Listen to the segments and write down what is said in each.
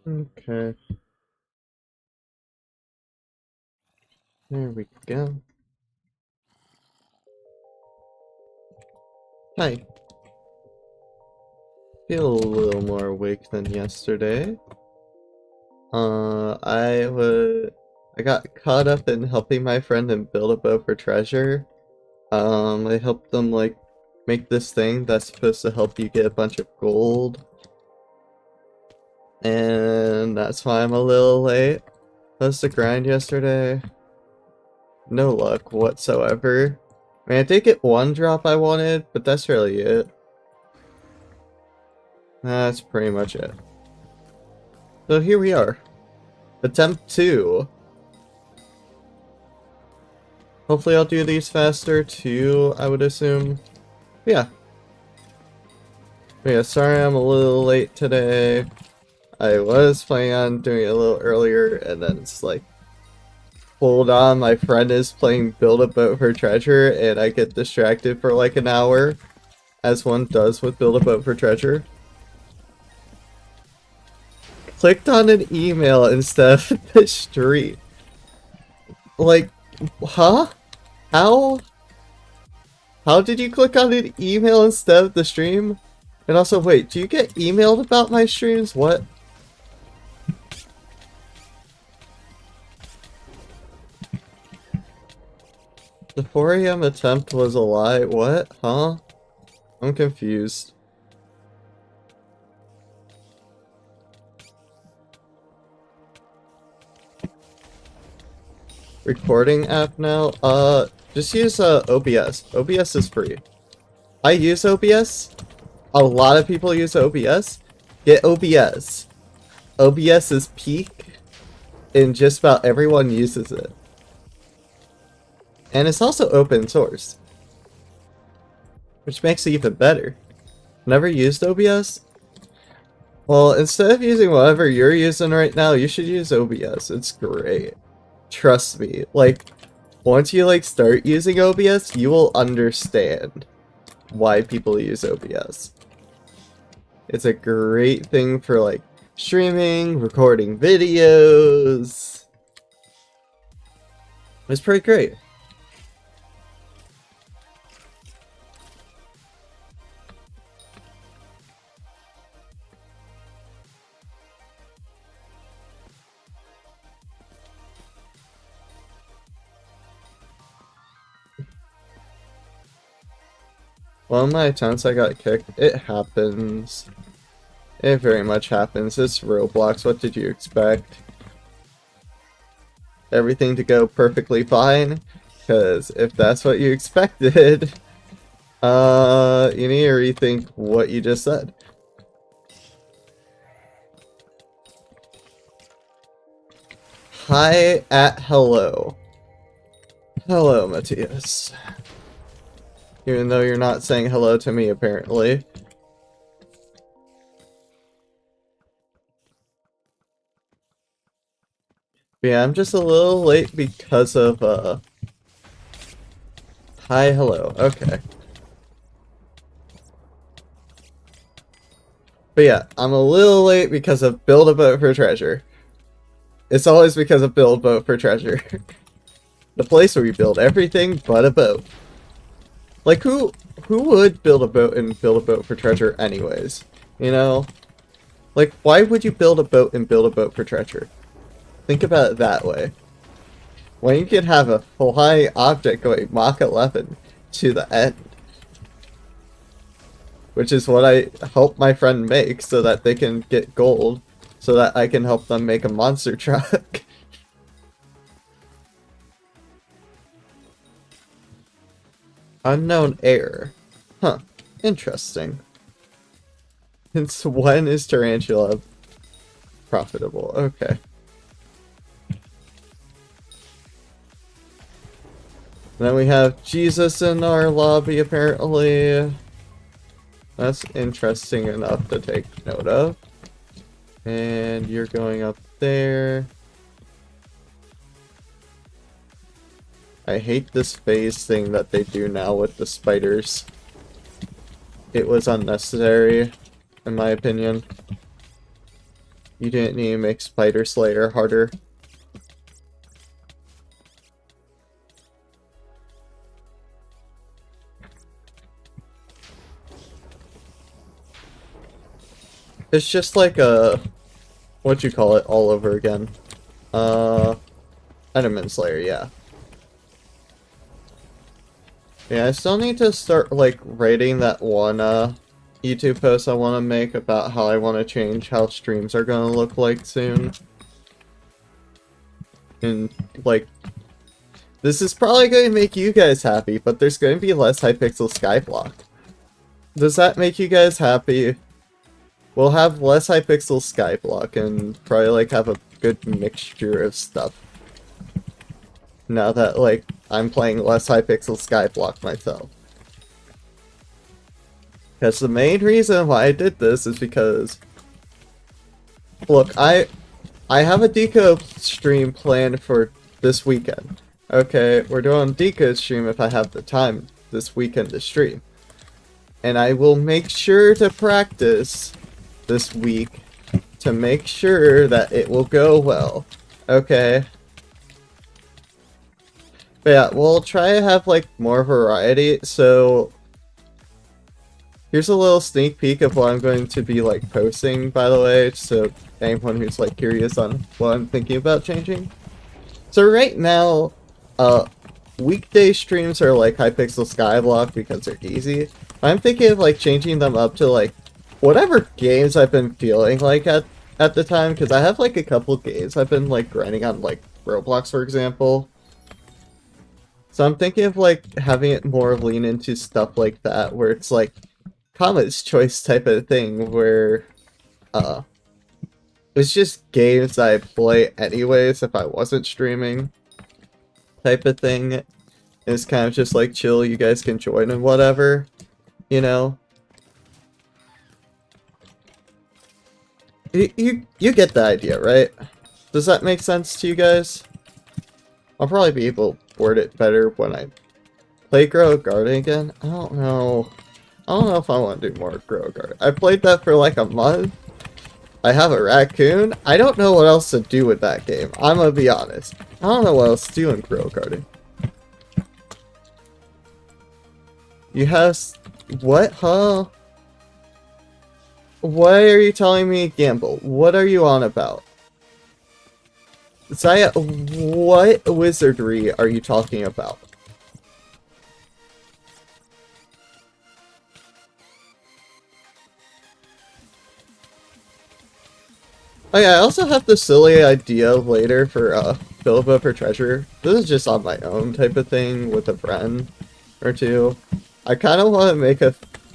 Okay, there we go. Hi. Feel a little more awake than yesterday. I got caught up in helping my friend and build a bow for treasure. I helped them like make this thing that's supposed to help you get a bunch of gold. And that's why I'm a little late. That was the grind yesterday. No luck whatsoever. I mean, I did get one drop I wanted, but that's really it. That's pretty much it. So here we are. Attempt 2. Hopefully I'll do these faster too, I would assume. Yeah. Yeah, sorry I'm a little late today. I was planning on doing it a little earlier, and then it's like, hold on, my friend is playing Build a Boat for Treasure, and I get distracted for like an hour, as one does with Build a Boat for Treasure. Clicked on an email instead of the street. Like, huh? How? How did you click on an email instead of the stream? And also, wait, do you get emailed about my streams? What? The 4 a.m. attempt was a lie. What? Huh? I'm confused. Recording app now? Just use OBS. OBS is free. I use OBS. A lot of people use OBS. Get OBS. OBS is peak, and just about everyone uses it. And it's also open source, which makes it even better. Never used OBS? Well, instead of using whatever you're using right now, you should use OBS. It's great. Trust me. Like, once you like start using OBS, you will understand why people use OBS. It's a great thing for like streaming, recording videos. It's pretty great. One of my attempts I got kicked. It happens. It very much happens. It's Roblox. What did you expect? Everything to go perfectly fine? Because if that's what you expected, you need to rethink what you just said. Hi at hello. Hello, Matthias. Even though you're not saying hello to me, apparently. But yeah, I'm just a little late because of, Hi, hello. Okay. But yeah, I'm a little late because of Build a Boat for Treasure. It's always because of Build a Boat for Treasure. The place where you build everything but a boat. Like, who would build a boat and build a boat for treasure anyways? You know? Like, why would you build a boat and build a boat for treasure? Think about it that way. When you could have a flying object going Mach 11 to the end. Which is what I help my friend make so that they can get gold. So that I can help them make a monster truck. Unknown error. Huh. Interesting. Since when is Tarantula profitable? Okay. Then we have Jesus in our lobby, apparently. That's interesting enough to take note of. And you're going up there. I hate this phase thing that they do now with the spiders. It was unnecessary, in my opinion. You didn't need to make Spider Slayer harder. It's just like a... What'd you call it all over again? Enderman Slayer, yeah. Yeah, I still need to start, like, writing that one, YouTube post I want to make about how I want to change how streams are going to look like soon. And, like, this is probably going to make you guys happy, but there's going to be less Hypixel Skyblock. Does that make you guys happy? We'll have less Hypixel Skyblock and probably, like, have a good mixture of stuff. Now that, like, I'm playing less Hypixel Skyblock myself. Because the main reason why I did this is because... Look, I have a Deco stream planned for this weekend. Okay, we're doing a Deco stream if I have the time this weekend to stream. And I will make sure to practice this week to make sure that it will go well. Okay. But yeah, we'll try to have like more variety, so here's a little sneak peek of what I'm going to be like posting, by the way, so anyone who's like curious on what I'm thinking about changing. So right now, weekday streams are like Hypixel Skyblock because they're easy. I'm thinking of like changing them up to like whatever games I've been feeling like at the time, because I have like a couple games I've been like grinding on, like Roblox for example. So I'm thinking of like having it more lean into stuff like that, where it's like Comet's Choice type of thing, where it's just games I play anyways if I wasn't streaming type of thing. It's kind of just like chill, you guys can join and whatever, you know? You get the idea, right? Does that make sense to you guys? I'll probably be able to word it better when I play Grow a Garden again. I don't know if I want to do more Grow a Garden. I played that for like a month. I have a raccoon. I don't know what else to do with that game. I'm gonna be honest. I don't know what else to do in Grow a Garden. You have... What? Huh? Why are you telling me gamble? What are you on about? Zaya, what wizardry are you talking about? Oh yeah, I also have the silly idea later for Bilbo for treasure. This is just on my own type of thing with a friend or two. I kind of want to make a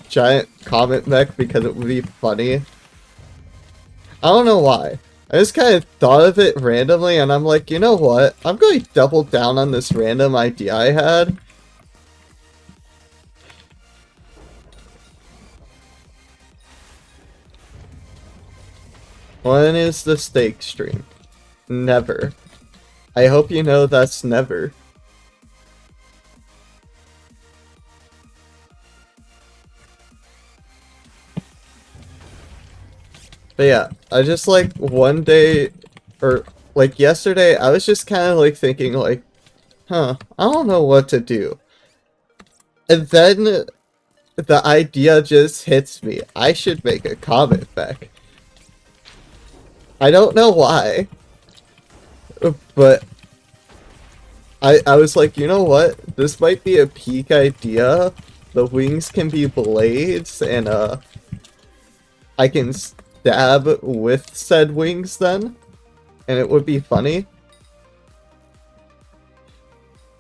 giant comet mech because it would be funny. I don't know why. I just kind of thought of it randomly and I'm like, you know what? I'm going to double down on this random idea I had. When is the steak stream? Never. I hope you know that's never. But yeah, I just like one day, or like yesterday, I was just kind of like thinking like, I don't know what to do. And then the idea just hits me. I should make a comet mech. I don't know why, but I was like, you know what? This might be a peak idea. The wings can be blades, and I can stab with said wings then, and it would be funny.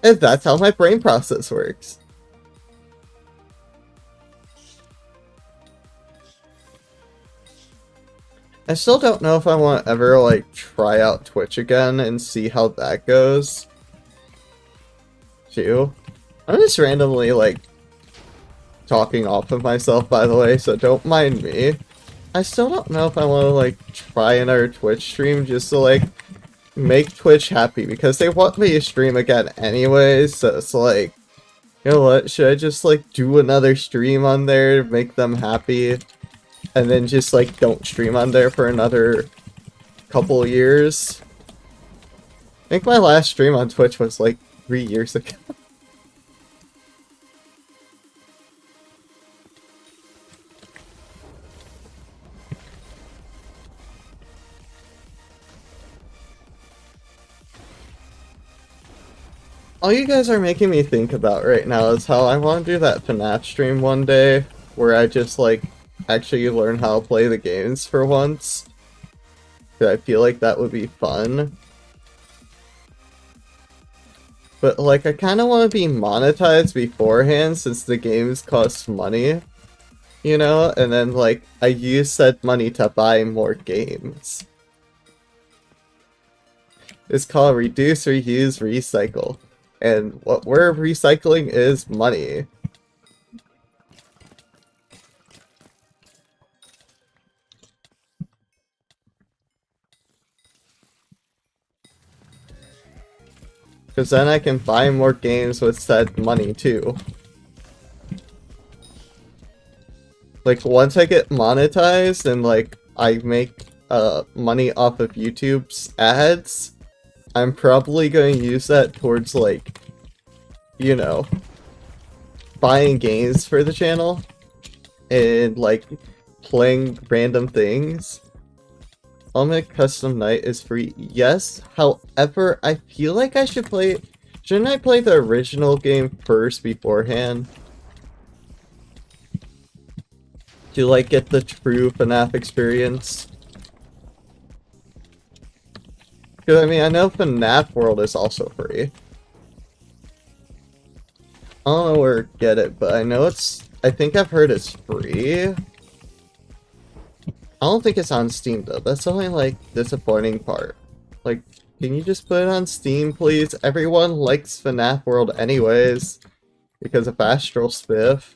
And that's how my brain process works. I still don't know if I want to ever, like, try out Twitch again and see how that goes. Too. I'm just randomly, like, talking off of myself, by the way, so don't mind me. I still don't know if I want to, like, try another Twitch stream just to, like, make Twitch happy, because they want me to stream again anyways, so it's like, you know what, should I just, like, do another stream on there to make them happy? And then just, like, don't stream on there for another couple years. I think my last stream on Twitch was like 3 years ago. All you guys are making me think about right now is how I want to do that FNAF stream one day, where I just, like, actually learn how to play the games for once. I feel like that would be fun. But, like, I kind of want to be monetized beforehand since the games cost money, you know? And then, like, I use said money to buy more games. It's called Reduce, Reuse, Recycle. And what we're recycling is money. Because then I can buy more games with said money too. Like, once I get monetized and, like, I make money off of YouTube's ads, I'm probably going to use that towards, like, you know, buying games for the channel and, like, playing random things. Ultimate Custom Night is free, yes. However, I feel like I should play... Shouldn't I play the original game first beforehand? To, like, get the true FNAF experience? Because, I mean, I know FNAF World is also free. I don't know where to get it, but I know it's... I think I've heard it's free. I don't think it's on Steam, though. That's the only, like, disappointing part. Like, can you just put it on Steam, please? Everyone likes FNAF World anyways, because of Astral Spiff.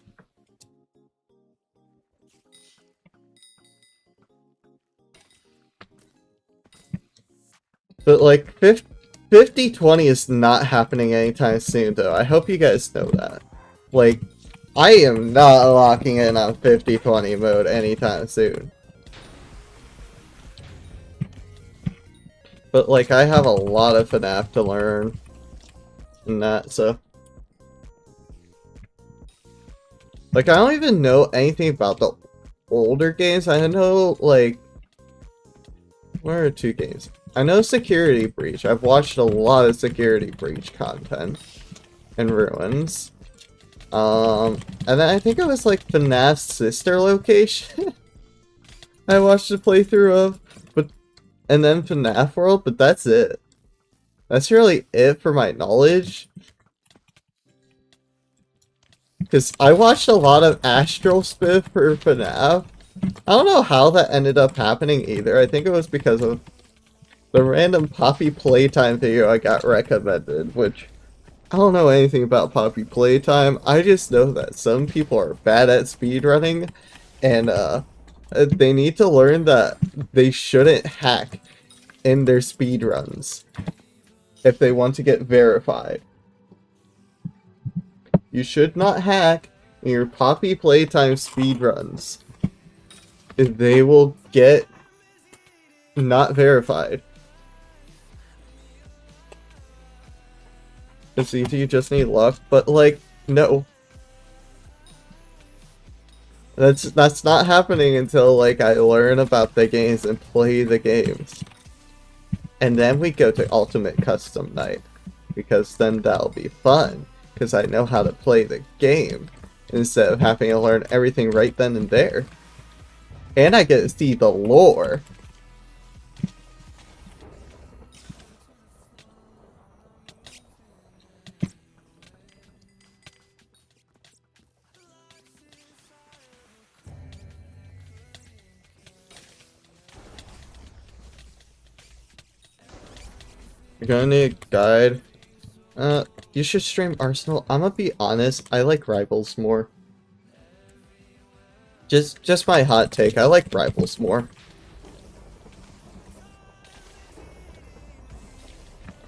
But, like, 50/20 is not happening anytime soon, though. I hope you guys know that. Like, I am not locking in on 50/20 mode anytime soon. But, like, I have a lot of FNAF to learn and that, so... Like, I don't even know anything about the older games. I know, like... Where are 2 games? I know Security Breach. I've watched a lot of Security Breach content and Ruins. And then I think it was like FNAF's sister location I watched a playthrough of, and then FNAF World, but that's it. That's really it for my knowledge. Because I watched a lot of Astral Spiff for FNAF. I don't know how that ended up happening either. I think it was because of the random Poppy Playtime video I got recommended, which I don't know anything about Poppy Playtime. I just know that some people are bad at speedrunning, and they need to learn that they shouldn't hack in their speedruns if they want to get verified. You should not hack in your Poppy Playtime speedruns. They will get not verified. It's easy, you just need luck, but like, no. That's not happening until like I learn about the games and play the games. And then we go to Ultimate Custom Night, because then that'll be fun, because I know how to play the game, instead of having to learn everything right then and there. And I get to see the lore. You're gonna need a guide. You should stream Arsenal. I'm gonna be honest, I like Rivals more. Just my hot take, I like Rivals more.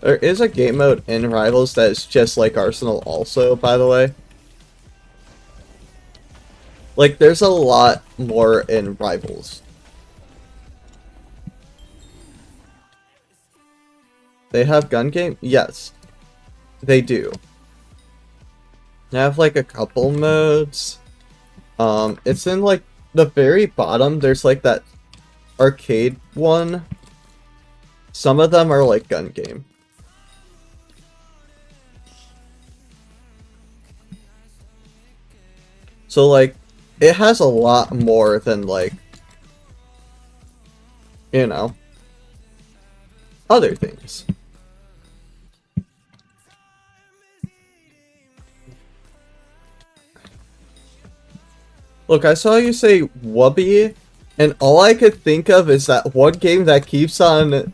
There is a game mode in Rivals that is just like Arsenal also, by the way. Like, there's a lot more in Rivals. They have gun game? Yes, they do. They have like a couple modes. It's in like the very bottom. There's like that arcade one. Some of them are like gun game. So like, it has a lot more than like, you know, other things. Look, I saw you say Wubby, and all I could think of is that one game that keeps on...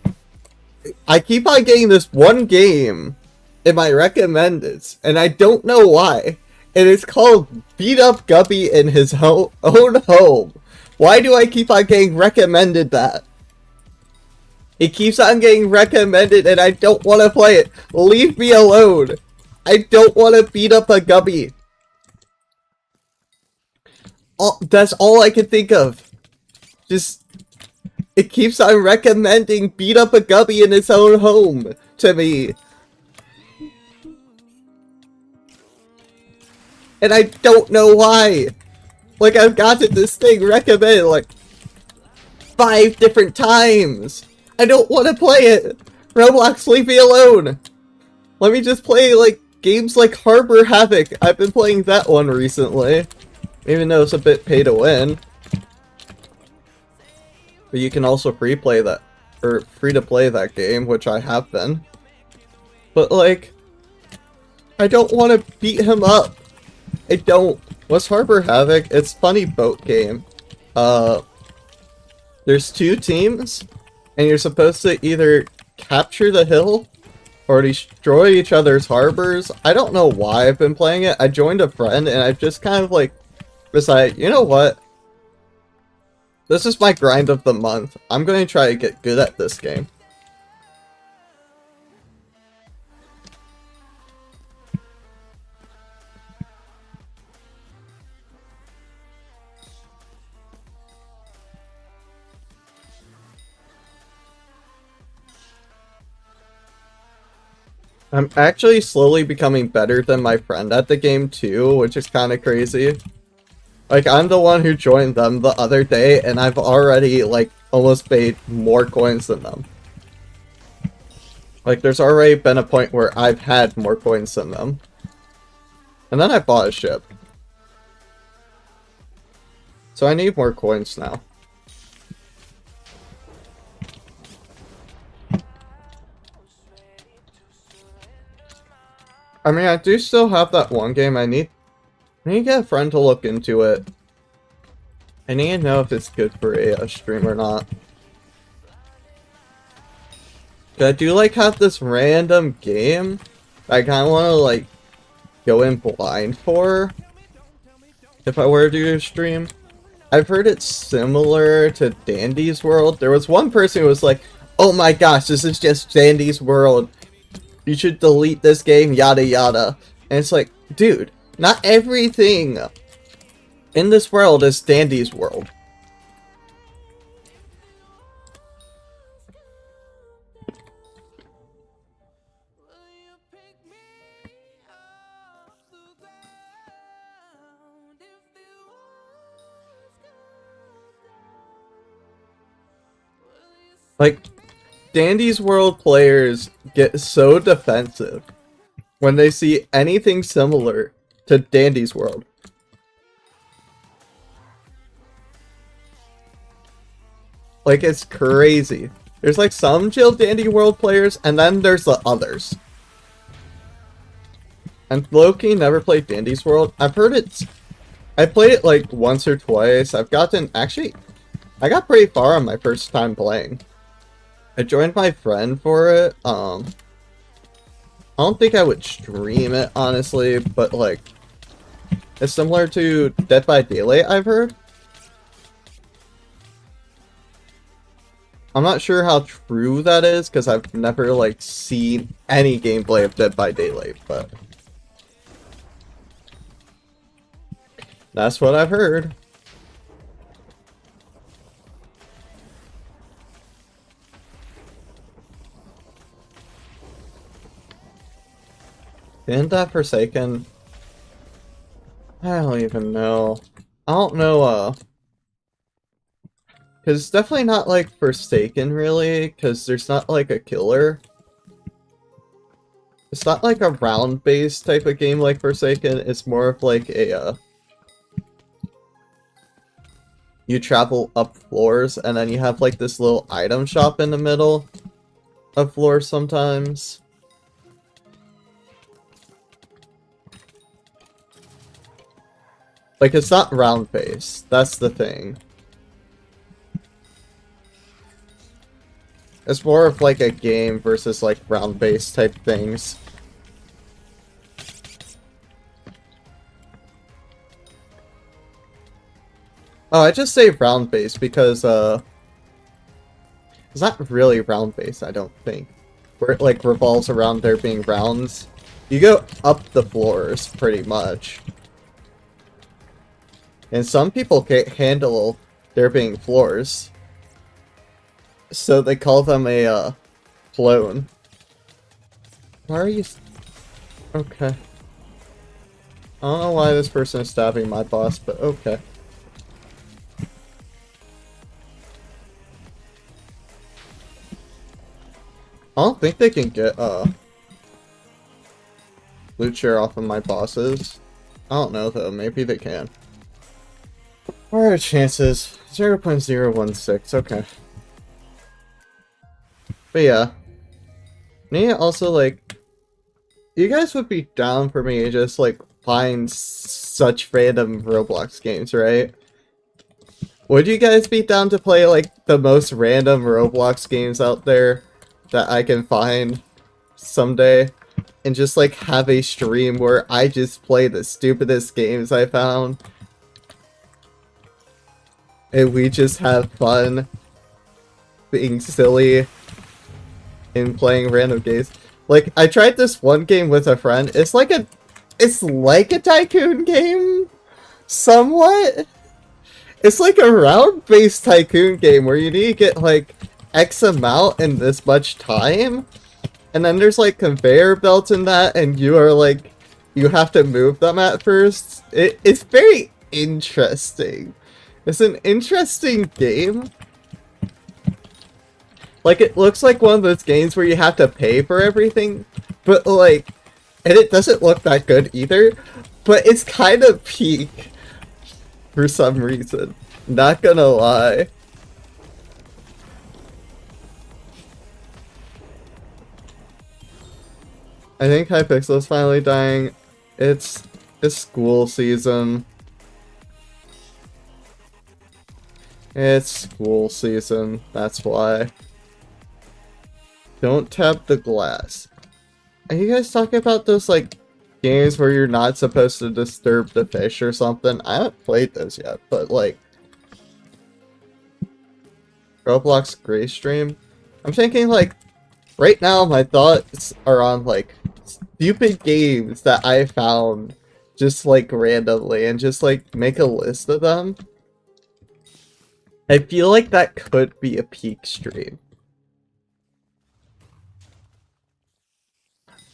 I keep on getting this one game in my recommendeds, and I don't know why. And it's called Beat Up Guppy in his own home. Why do I keep on getting recommended that? It keeps on getting recommended, and I don't want to play it. Leave me alone. I don't want to beat up a guppy. That's all I can think of. Just, it keeps on recommending beat up a guppy in its own home to me. And I don't know why. Like, I've gotten this thing recommended like 5 different times. I don't want to play it. Roblox, leave me alone. Let me just play like games like Harbor Havoc. I've been playing that one recently. Even though it's a bit pay to win. But you can also free to play that game, which I have been. But like, I don't want to beat him up. I don't. What's Harbor Havoc? It's a funny boat game. There's 2 teams, and you're supposed to either capture the hill or destroy each other's harbors. I don't know why I've been playing it. I joined a friend, and I've just kind of like decided, you know what? This is my grind of the month. I'm going to try to get good at this game. I'm actually slowly becoming better than my friend at the game too, which is kind of crazy. Like, I'm the one who joined them the other day, and I've already, like, almost paid more coins than them. Like, there's already been a point where I've had more coins than them. And then I bought a ship. So I need more coins now. I mean, I do still have that one game. I need to get a friend to look into it. I need to know if it's good for a stream or not. I do like have this random game I kind of want to like go in blind for if I were to do a stream. I've heard it's similar to Dandy's World. There was one person who was like, oh my gosh, this is just Dandy's World. You should delete this game, yada yada. And it's like, dude, not everything in this world is Dandy's World. Like, Dandy's World players get so defensive when they see anything similar to Dandy's World. Like, it's crazy. There's like some chill Dandy World players, and then there's the others. And Loki never played Dandy's World. I've heard it's... I played it like once or twice. I've gotten... Actually, I got pretty far on my first time playing. I joined my friend for it. I don't think I would stream it, honestly, but like, it's similar to Dead by Daylight, I've heard. I'm not sure how true that is, because I've never like seen any gameplay of Dead by Daylight, but that's what I've heard. Isn't that Forsaken? I don't even know. I don't know, because it's definitely not like Forsaken, really, because there's not like a killer. It's not like a round-based type of game like Forsaken, it's more of like a, you travel up floors, and then you have like this little item shop in the middle of floors sometimes. Like, it's not round-based, that's the thing. It's more of like a game versus like round-based type things. Oh, I just say round-based because, it's not really round-based, I don't think. Where it like revolves around there being rounds. You go up the floors, pretty much. And some people can't handle there being floors. So they call them a, clone. Why are you... Okay. I don't know why this person is stabbing my boss, but okay. I don't think they can get, loot share off of my bosses. I don't know, though. Maybe they can. What are our chances? 0.016, okay. But yeah. Me also, like, you guys would be down for me to just, like, find such random Roblox games, right? Would you guys be down to play, like, the most random Roblox games out there that I can find someday? And just, like, have a stream where I just play the stupidest games I found? And we just have fun being silly and playing random games. Like, I tried this one game with a friend. It's like a tycoon game, somewhat. It's like a round-based tycoon game where you need to get, like, X amount in this much time. And then there's, like, conveyor belts in that, and you are, like, you have to move them at first. It's very interesting. It's an interesting game. Like, it looks like one of those games where you have to pay for everything, but, like, and it doesn't look that good either, but it's kind of peak for some reason. Not gonna lie. I think Hypixel is finally dying. It's school season. It's school season, that's why. Don't tap the glass. Are you guys talking about those, like, games where you're not supposed to disturb the fish or something? I haven't played those yet, but, like... Roblox Gray Stream? I'm thinking, like, right now my thoughts are on, like, stupid games that I found just, like, randomly, and just, like, make a list of them. I feel like that could be a peak stream.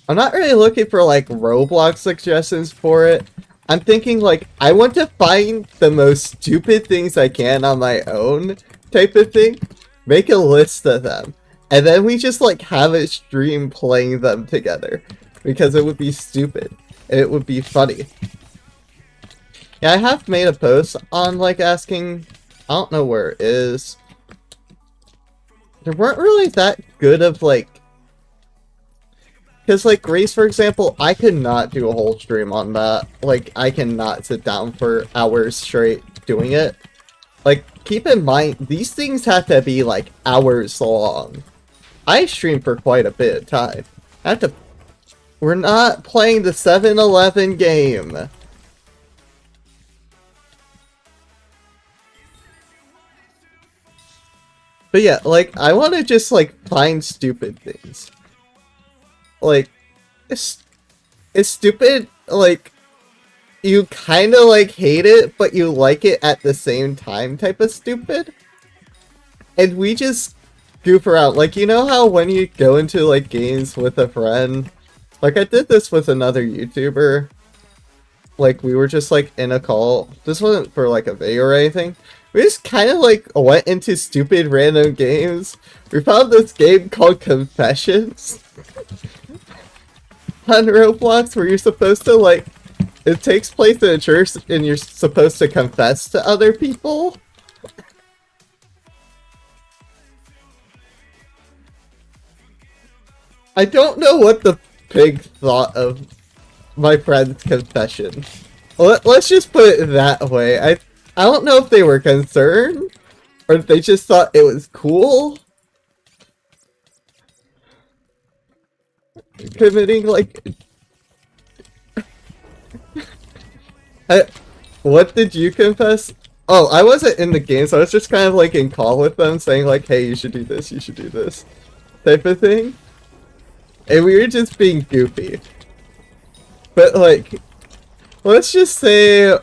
I'm not really looking for, like, Roblox suggestions for it. I'm thinking, like, I want to find the most stupid things I can on my own type of thing. Make a list of them. And then we just, like, have a stream playing them together. Because it would be stupid. And it would be funny. Yeah, I have made a post on, like, asking... I don't know where it is. There weren't really that good of, like... Because, like, Grace, for example, I could not do a whole stream on that. Like, I cannot sit down for hours straight doing it. Like, keep in mind, these things have to be, like, hours long. I stream for quite a bit of time. I have to... We're not playing the 7-Eleven game. But yeah, like, I want to just, like, find stupid things. Like, it's stupid, like, you kind of, like, hate it, but you like it at the same time type of stupid. And we just goof around. Like, you know how when you go into, like, games with a friend, Like, I did this with another YouTuber. Like, we were just, like, in a call. This wasn't for, like, a video or anything. We just kind of, like, went into stupid random games. We found this game called Confessions on Roblox where you're supposed to, like, it takes place in a church and you're supposed to confess to other people. I don't know what the pig thought of my friend's confession. Let's just put it that way. I don't know if they were concerned or if they just thought it was cool. Committing, like... What did you confess? Oh, I wasn't in the game, so I was just kind of like in call with them saying like, hey, you should do this, you should do this. Type of thing. And we were just being goofy. But like, let's just say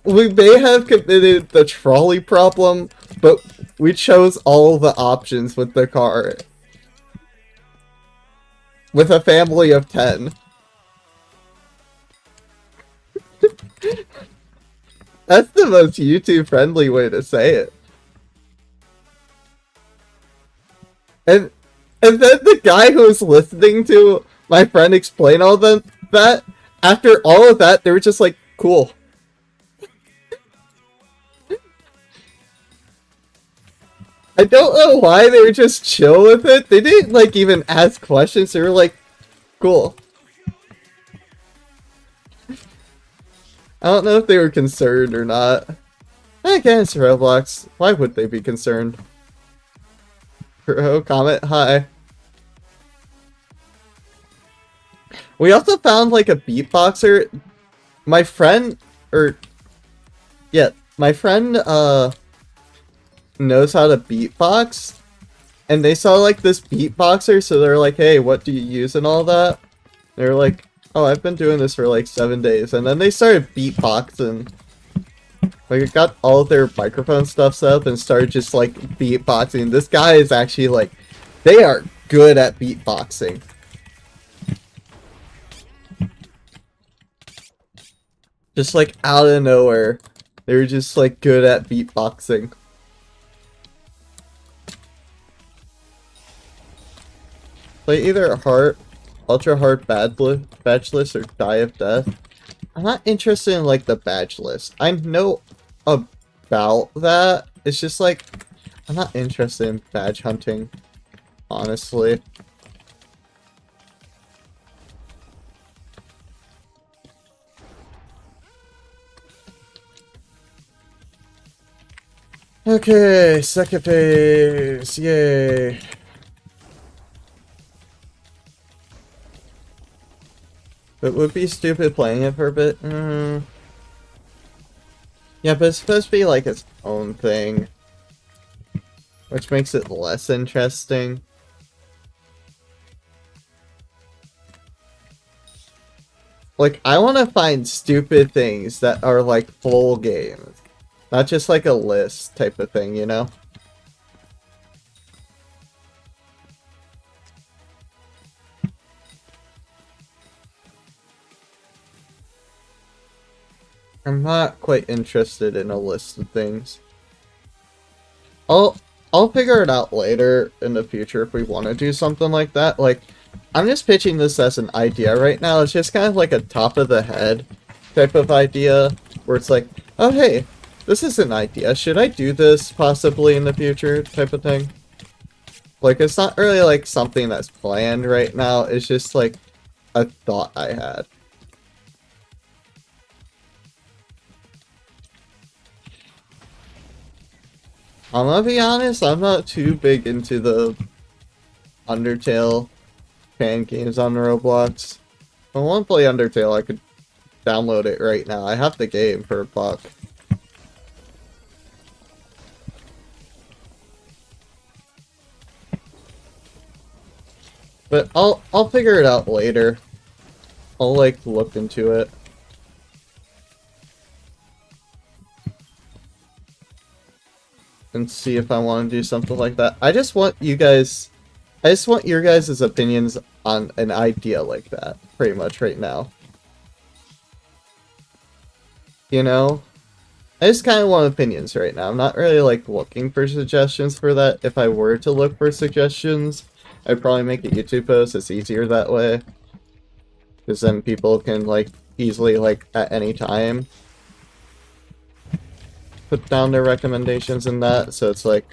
we may have committed the trolley problem, but we chose all the options with the car. With a family of 10. That's the most YouTube-friendly way to say it. And then the guy who was listening to my friend explain all that, after all of that, they were just like, cool. I don't know why they were just chill with it. They didn't, like, even ask questions. They were like, cool. I don't know if they were concerned or not. Again, it's Roblox. Why would they be concerned? Pro comment, hi. We also found like a beatboxer. My friend, my friend knows how to beatbox. And they saw like this beatboxer, so they're like, hey, what do you use and all that? They're like, oh, I've been doing this for like 7 days. And then they started beatboxing. Like, it got all of their microphone stuff set up and started just like beatboxing. This guy is actually like, they are good at beatboxing. Just like out of nowhere, they were just like good at beatboxing. Play either hard, ultra hard badge list or die of death. I'm not interested in like the badge list. I know about that. It's just like I'm not interested in badge hunting, honestly. Okay, second phase, yay. It would be stupid playing it for a bit. Yeah, but it's supposed to be like its own thing, which makes it less interesting. Like, I want to find stupid things that are like full games. Not just like a list type of thing, you know? I'm not quite interested in a list of things. I'll figure it out later in the future if we want to do something like that. Like, I'm just pitching this as an idea right now. It's just kind of like a top of the head type of idea where it's like, oh hey, this is an idea. Should I do this possibly in the future type of thing? Like, it's not really like something that's planned right now. It's just like a thought I had. I'm gonna be honest, I'm not too big into the Undertale fan games on Roblox. If I want to play Undertale, I could download it right now. I have the game for $1. But I'll figure it out later. I'll like look into it. And see if I want to do something like that. I just want you guys I just want your guys' opinions on an idea like that, pretty much right now. You know? I just kind of want opinions right now. I'm not really, like, looking for suggestions for that. If I were to look for suggestions, I'd probably make a YouTube post. It's easier that way. Because then people can, like, easily, like, at any time put down their recommendations in that. So it's like...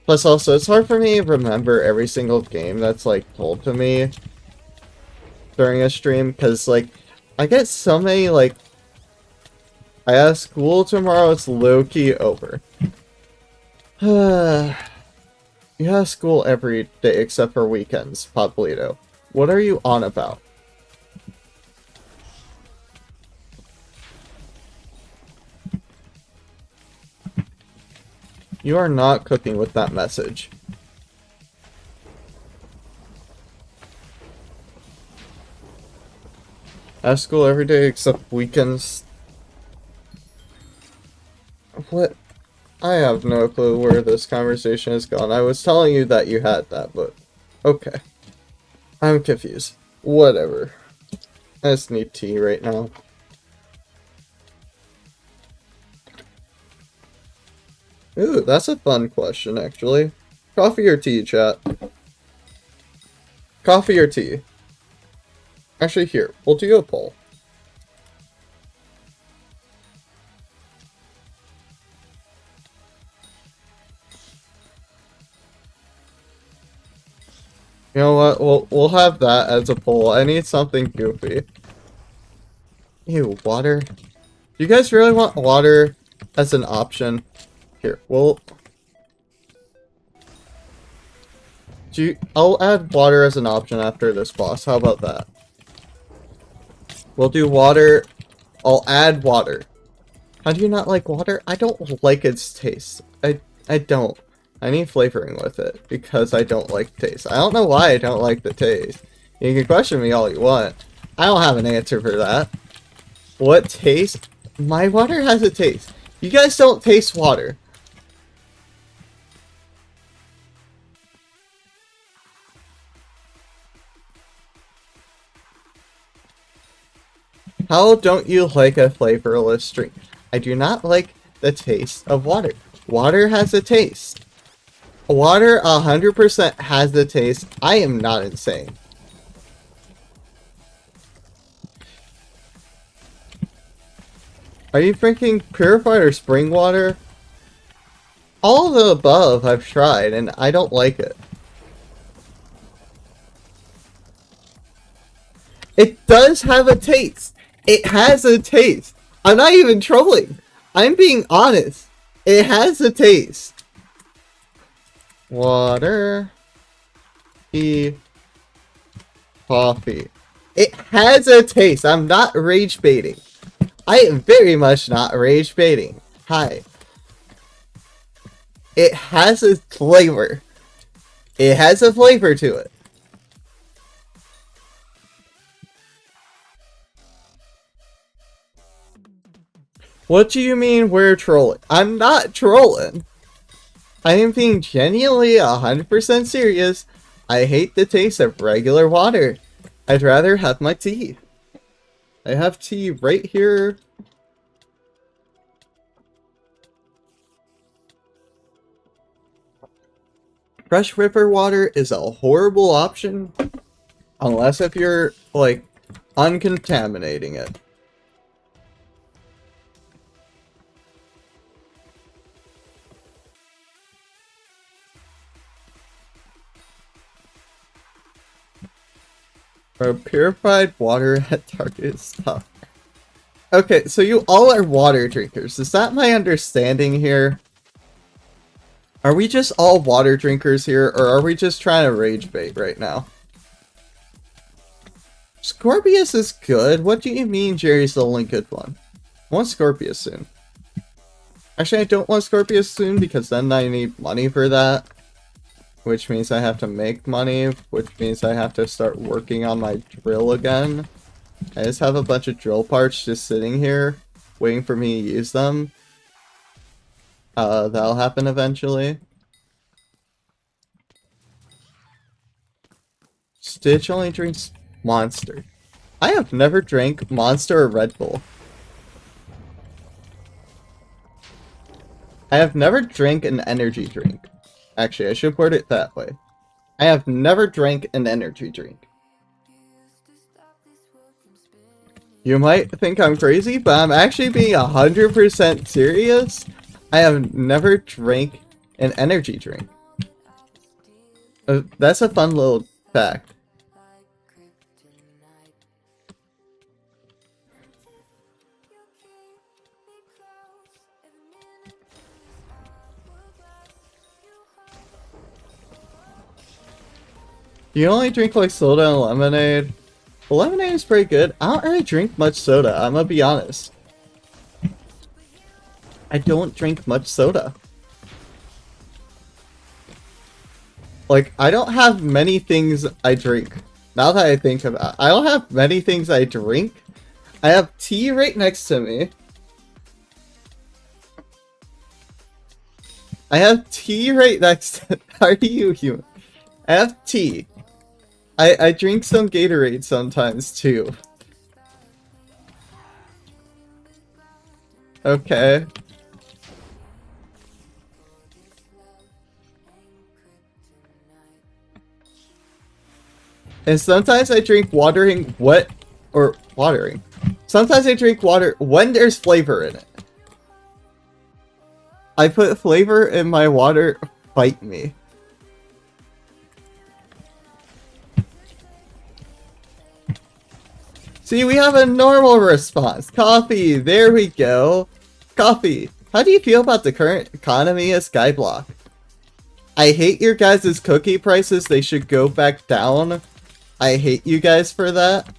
Plus also, it's hard for me to remember every single game that's, like, told to me during a stream, because, like, I get so many, like, I have school tomorrow, it's low-key over. You have school every day except for weekends, Pablito. What are you on about? You are not cooking with that message. I have school every day except weekends. What? I have no clue where this conversation has gone. I was telling you that you had that, but... Okay. I'm confused. Whatever. I just need tea right now. Ooh, that's a fun question, actually. Coffee or tea, chat? Coffee or tea? Actually, here, we'll do a poll. You know what? We'll have that as a poll. I need something goofy. Ew, water. Do you guys really want water as an option? Here, I'll add water as an option after this boss. How about that? We'll do water. I'll add water. How do you not like water? I don't like its taste. I don't. I need flavoring with it because I don't like the taste. I don't know why I don't like the taste. You can question me all you want. I don't have an answer for that. What taste? My water has a taste. You guys don't taste water. How don't you like a flavorless drink? I do not like the taste of water. Water has a taste. Water 100% has the taste. I am not insane. Are you drinking purified or spring water? All of the above I've tried and I don't like it. It does have a taste. It has a taste. I'm not even trolling. I'm being honest. It has a taste. Water, tea, coffee. It has a taste. I'm not rage baiting. I am very much not rage baiting. Hi. It has a flavor. It has a flavor to it. What do you mean we're trolling? I'm not trolling. I am being genuinely 100% serious. I hate the taste of regular water. I'd rather have my tea. I have tea right here. Fresh river water is a horrible option. Unless if you're, like, uncontaminating it. Bro, purified water at Target is tough. Okay, so you all are water drinkers. Is that my understanding here? Are we just all water drinkers here, or are we just trying to rage bait right now? Scorpius is good. What do you mean Jerry's the only good one? I want Scorpius soon. Actually, I don't want Scorpius soon because then I need money for that. Which means I have to make money, which means I have to start working on my drill again. I just have a bunch of drill parts just sitting here, waiting for me to use them. That'll happen eventually. Stitch only drinks Monster. I have never drank Monster or Red Bull. I have never drank an energy drink. Actually, I should word it that way. I have never drank an energy drink. You might think I'm crazy, but I'm actually being 100% serious. I have never drank an energy drink. That's a fun little fact. You only drink like soda and lemonade? Well, lemonade is pretty good. I don't really drink much soda, I'm gonna be honest. I don't drink much soda. Like, I don't have many things I drink. Now that I think about it, I don't have many things I drink. I have tea right next to me. I have tea right next to... How are you human? I have tea. I drink some Gatorade sometimes too. Okay. And sometimes I drink watering watering. Sometimes I drink water when there's flavor in it. I put flavor in my water, fight me. See, we have a normal response. Coffee, there we go. Coffee, how do you feel about the current economy of Skyblock? I hate your guys' cookie prices, they should go back down. I hate you guys for that.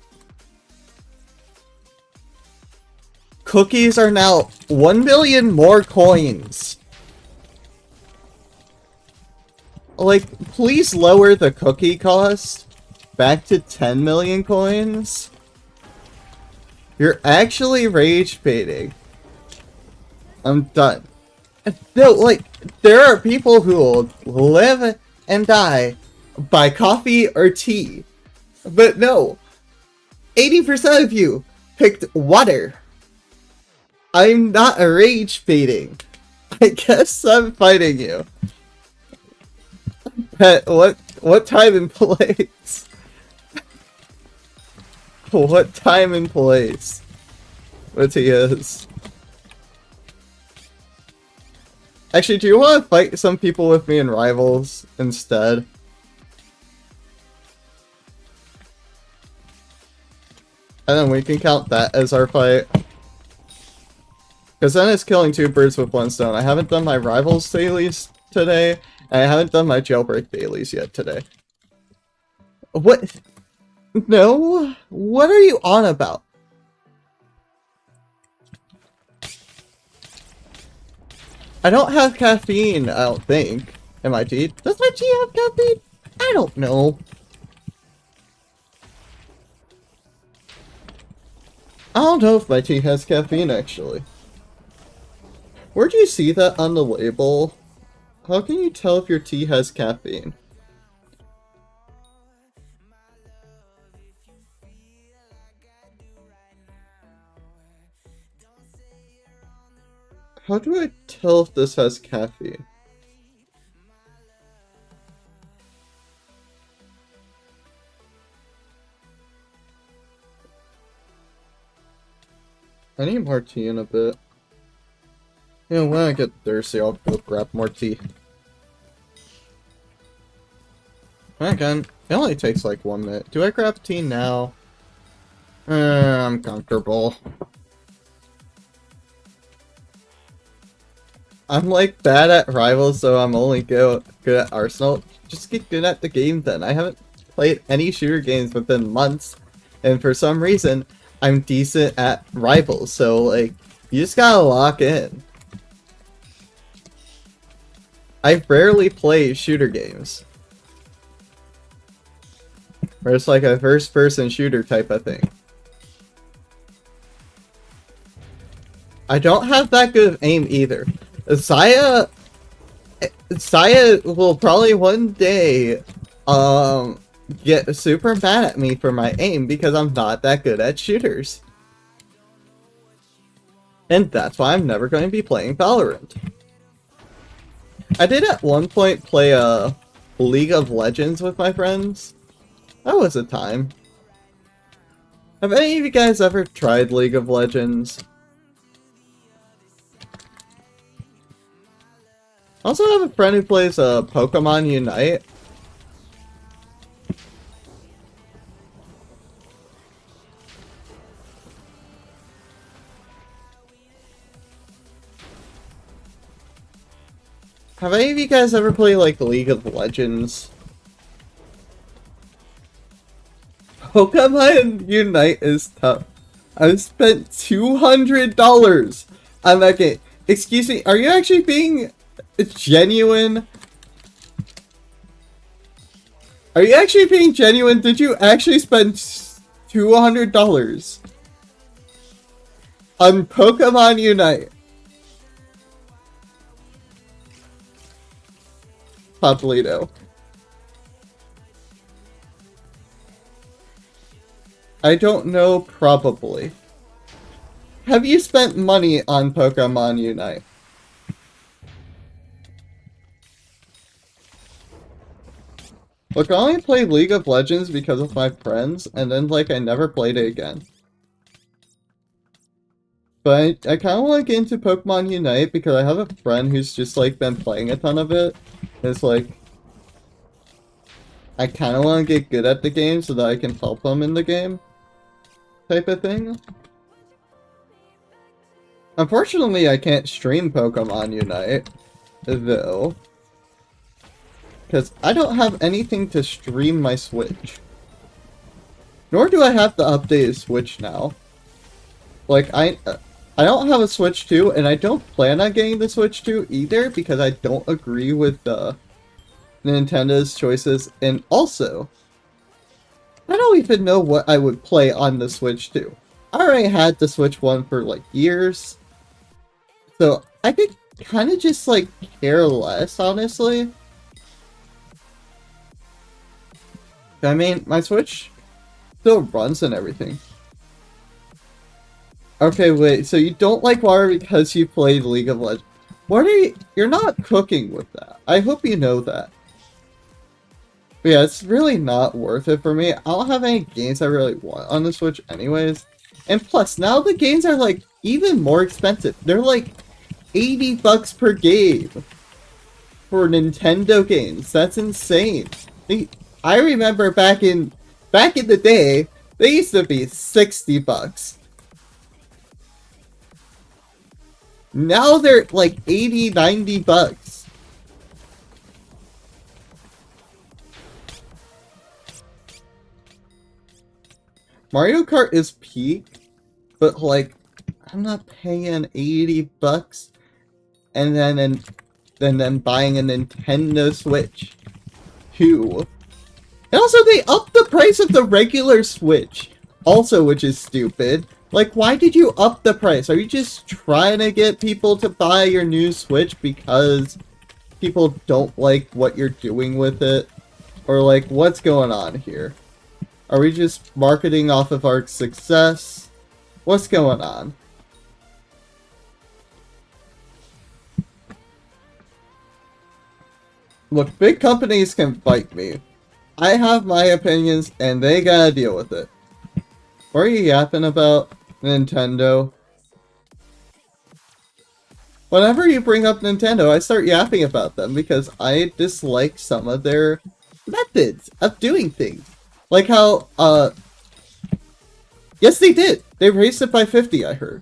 Cookies are now 1 million more coins. Like, please lower the cookie cost back to 10 million coins. You're actually rage baiting. I'm done. No, like, there are people who will live and die by coffee or tea. But no, 80% of you picked water. I'm not rage baiting. I guess I'm fighting you. Pet, what time and place? What time and place? What he is. Actually, do you want to fight some people with me in Rivals instead? And then we can count that as our fight. Because then it's killing 2 birds with 1 stone. I haven't done my Rivals dailies today, and I haven't done my Jailbreak dailies yet today. What? No? What are you on about? I don't have caffeine, I don't think, in my tea. Does my tea have caffeine? I don't know. I don't know if my tea has caffeine, actually. Where do you see that on the label? How can you tell if your tea has caffeine? How do I tell if this has caffeine? I need more tea in a bit. You know, when I get thirsty, I'll go grab more tea. Again, it only takes like 1 minute. Do I grab tea now? I'm comfortable. I'm like bad at Rivals, so I'm only good at Arsenal. Just get good at the game then. I haven't played any shooter games within months, and for some reason, I'm decent at Rivals, so like, you just gotta lock in. I rarely play shooter games. Where it's like a first-person shooter type of thing. I don't have that good of aim either. Saya will probably one day, get super mad at me for my aim because I'm not that good at shooters. And that's why I'm never going to be playing Valorant. I did at one point play League of Legends with my friends. That was a time. Have any of you guys ever tried League of Legends? I also have a friend who plays Pokemon Unite. Have any of you guys ever played, like, League of Legends? Pokemon Unite is tough. I've spent $200 on that game. Excuse me, are you actually being genuine? Are you actually being genuine? Did you actually spend $200 on Pokemon Unite? Pablito. I don't know, probably. Have you spent money on Pokemon Unite? Look, I only played League of Legends because of my friends, and then, like, I never played it again. But I kind of want to get into Pokemon Unite because I have a friend who's just, like, been playing a ton of it. It's like, I kind of want to get good at the game so that I can help him in the game, type of thing. Unfortunately, I can't stream Pokemon Unite, though, because I don't have anything to stream my Switch. Nor do I have the updated Switch now. Like, I don't have a Switch 2, and I don't plan on getting the Switch 2 either, because I don't agree with Nintendo's choices, and also, I don't even know what I would play on the Switch 2. I already had the Switch 1 for, like, years, so I could kind of just, like, care less, honestly. I mean, my Switch still runs and everything. Okay, wait, so you don't like water because you played League of Legends. What are you— you're not cooking with that. I hope you know that. But yeah, it's really not worth it for me. I don't have any games I really want on the Switch anyways. And plus, now the games are, like, even more expensive. They're, like, $80 per game for Nintendo games. That's insane. I remember back in the day, they used to be $60. Now they're like 80, 90 bucks. Mario Kart is peak, but like, I'm not paying 80 bucks and then buying a Nintendo Switch 2. And also, they upped the price of the regular Switch, also, which is stupid. Like, why did you up the price? Are you just trying to get people to buy your new Switch because people don't like what you're doing with it? Or, like, what's going on here? Are we just marketing off of our success? What's going on? Look, big companies can fight me. I have my opinions, and they gotta deal with it. What are you yapping about, Nintendo? Whenever you bring up Nintendo, I start yapping about them because I dislike some of their methods of doing things. Like how, yes they did! They raised it by 50, I heard.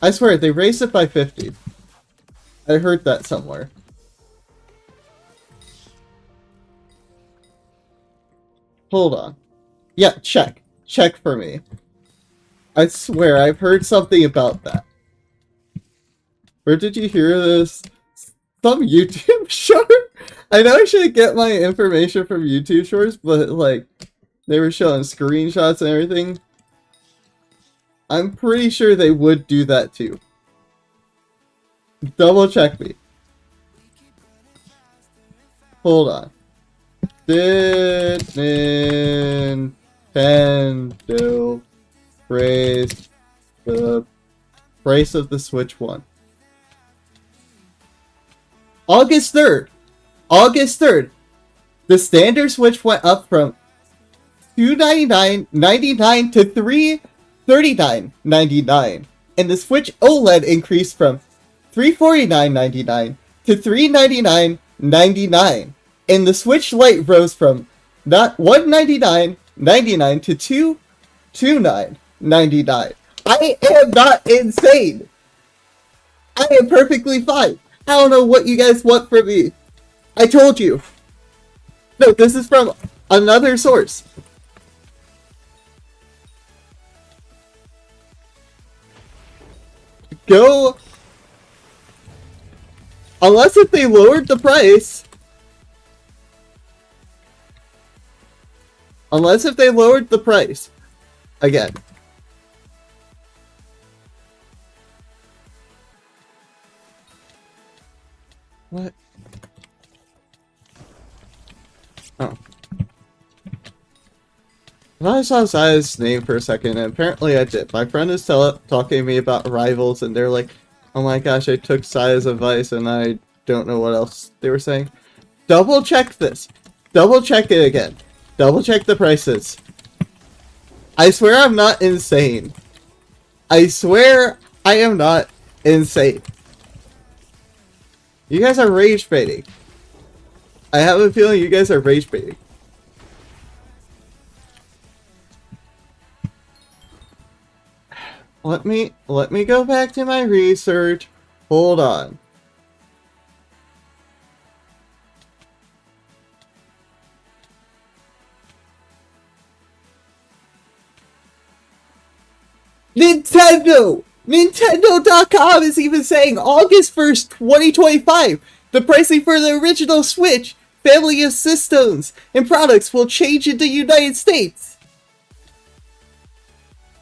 I swear, they raised it by 50. I heard that somewhere. Hold on. Yeah, check. Check for me. I swear, I've heard something about that. Where did you hear this? Some YouTube short? I know I should get my information from YouTube shorts, but like, They were showing screenshots and everything. I'm pretty sure they would do that too. Double check me. Hold on. Did Nintendo raise the price of the Switch 1? August 3rd. August 3rd. The standard Switch went up from $299.99 to $339.99. And the Switch OLED increased from $349.99 to $399.99. And the Switch Lite rose from not $199.99 to $229.99. I am not insane. I am perfectly fine. I don't know what you guys want from me. I told you. No, this is from another source. Go. Unless if they lowered the price. Unless if they lowered the price. Again. What? Oh. I saw Zai's name for a second, and apparently I did. My friend is talking to me about Rivals, and they're like, oh my gosh, I took Zai's advice, and I don't know what else they were saying. Double check this. Double check it again. Double check the prices. I swear I'm not insane. I swear I am not insane. You guys are rage baiting. I have a feeling you guys are rage baiting. Let me go back to my research. Hold on. Nintendo! Nintendo.com is even saying August 1st, 2025, the pricing for the original Switch, family of systems, and products will change in the United States.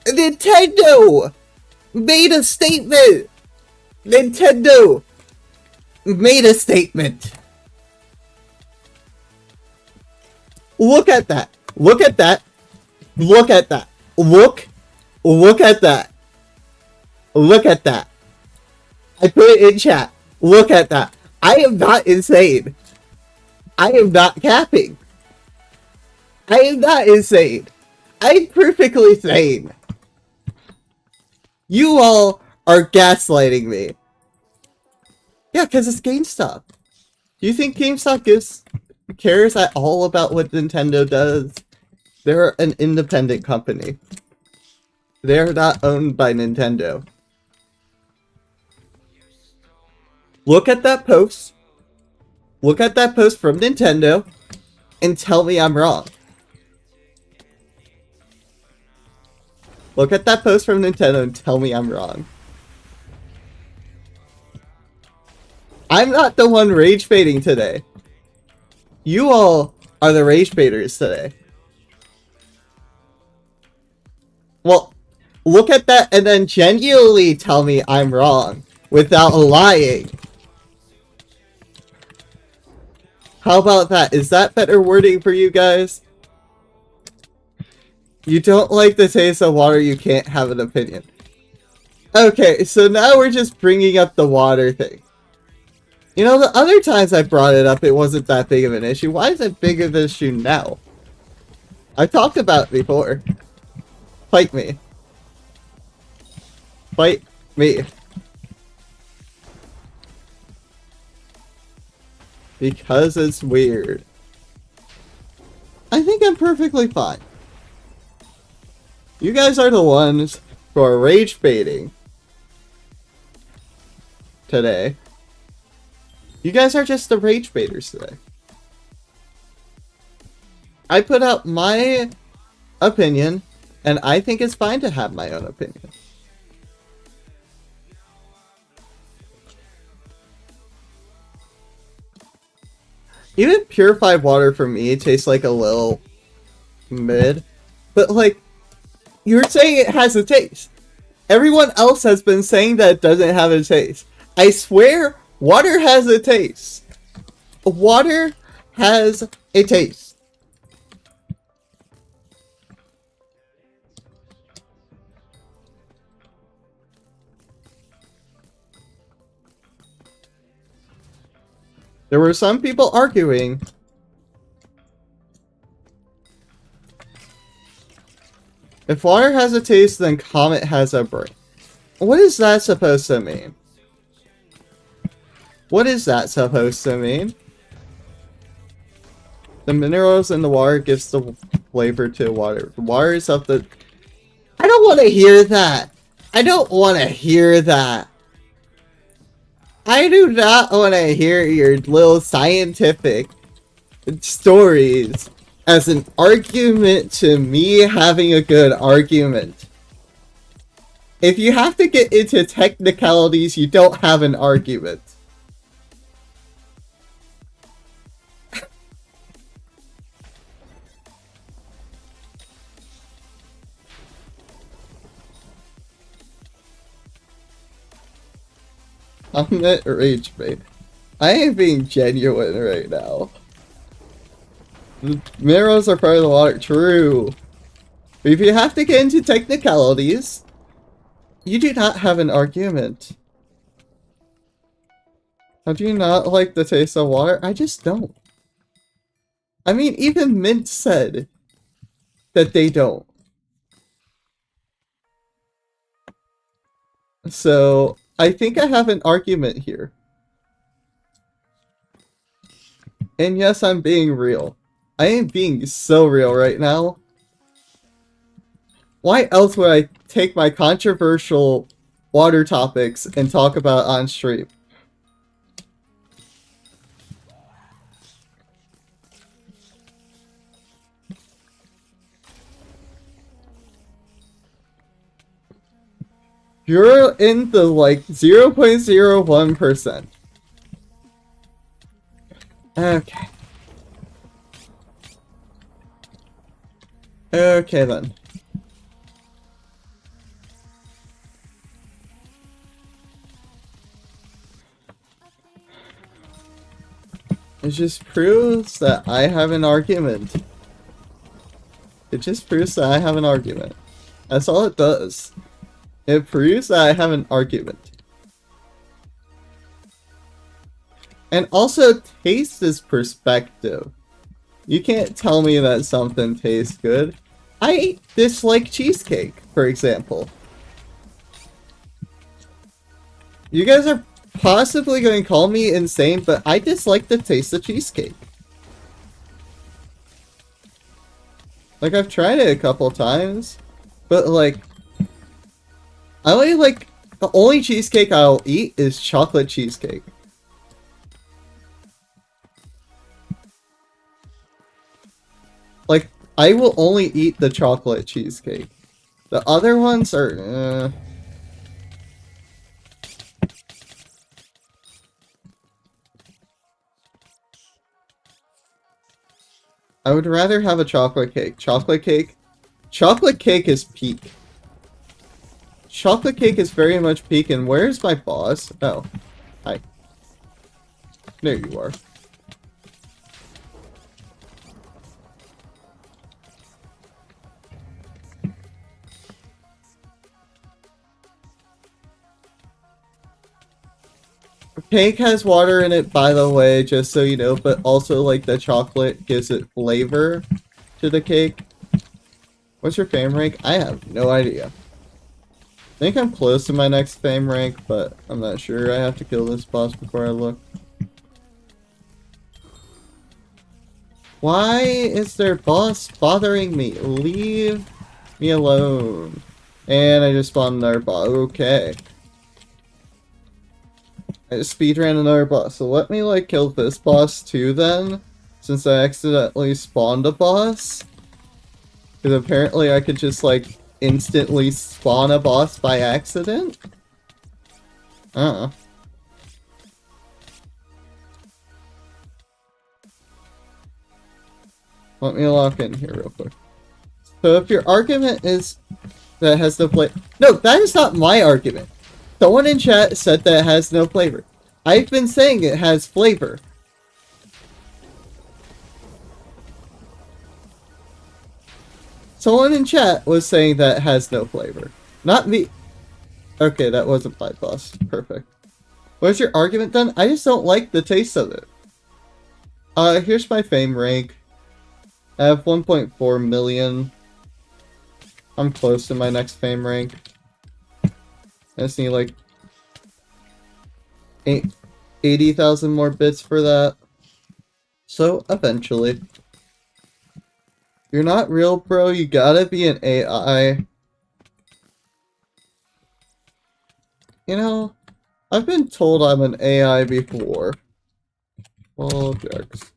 Nintendo made a statement. Nintendo made a statement. Look at that. Look at that. Look at that. Look at that. Look at that. I put it in chat. Look at that. I am not insane. I am not capping. I am not insane. I'm perfectly sane. You all are gaslighting me. Yeah, because it's GameStop. Do you think GameStop cares at all about what Nintendo does? They're an independent company. They're not owned by Nintendo. Look at that post. Look at that post from Nintendo and tell me I'm wrong. Look at that post from Nintendo and tell me I'm wrong. I'm not the one rage baiting today. You all are the rage baiters today. Well, look at that and then genuinely tell me I'm wrong without lying. How about that? Is that better wording for you guys? You don't like the taste of water, you can't have an opinion. Okay, so now we're just bringing up the water thing. You know, the other times I brought it up, it wasn't that big of an issue. Why is it big of an issue now? I talked about it before. Fight me. Fight me. Because it's weird. I think I'm perfectly fine. You guys are the ones who are rage baiting today. You guys are just the rage baiters today. I put out my opinion, and I think it's fine to have my own opinion. Even purified water for me tastes like a little mid. But, like, you're saying it has a taste. Everyone else has been saying that it doesn't have a taste. I swear, water has a taste. Water has a taste. There were some people arguing. If water has a taste, then Comet has a brain. What is that supposed to mean? What is that supposed to mean? The minerals in the water gives the flavor to water. The water is of the... I don't want to hear that. I don't want to hear that. I do not want to hear your little scientific stories as an argument to me having a good argument. If you have to get into technicalities, you don't have an argument. I'm at rage bait. I am being genuine right now. The minerals are part of the water. True. But if you have to get into technicalities, you do not have an argument. How do you not like the taste of water? I just don't. I mean, even Mint said that they don't. So, I think I have an argument here. And yes, I'm being real. I am being so real right now. Why else would I take my controversial water topics and talk about it on stream? You're in the, like, 0.01%. Okay. Okay, then. It just proves that I have an argument. It just proves that I have an argument. That's all it does. It proves that I have an argument. And also, taste is perspective. You can't tell me that something tastes good. I dislike cheesecake, for example. You guys are possibly going to call me insane, but I dislike the taste of cheesecake. Like, I've tried it a couple times, but, like, I only like, the only cheesecake I'll eat is chocolate cheesecake. Like, I will only eat the chocolate cheesecake. The other ones are, I would rather have a chocolate cake. Chocolate cake is peak. Chocolate cake is very much peak, and where's my boss? Oh. Hi. There you are. Cake has water in it, by the way, just so you know, but also, like, the chocolate gives it flavor to the cake. What's your fame rank? I have no idea. I think I'm close to my next fame rank, but I'm not sure. I have to kill this boss before I look. Why is their boss bothering me? Leave me alone. And I just spawned another boss. Okay. I just speedran another boss. So let me, like, kill this boss too then, since I accidentally spawned a boss. Because apparently I could just, like, instantly spawn a boss by accident? Let me lock in here real quick. So if your argument is that it has no flavor... No, that is not my argument. Someone in chat said that it has no flavor. I've been saying it has flavor. Someone in chat was saying that it has no flavor. Not me. Okay, that wasn't my boss. Perfect. What's your argument then? I just don't like the taste of it. Here's my fame rank. I have 1.4 million. I'm close to my next fame rank. I just need like 80,000 more bits for that. So, eventually. You're not real, bro. You gotta be an AI. You know, I've been told I'm an AI before. Well, jerks.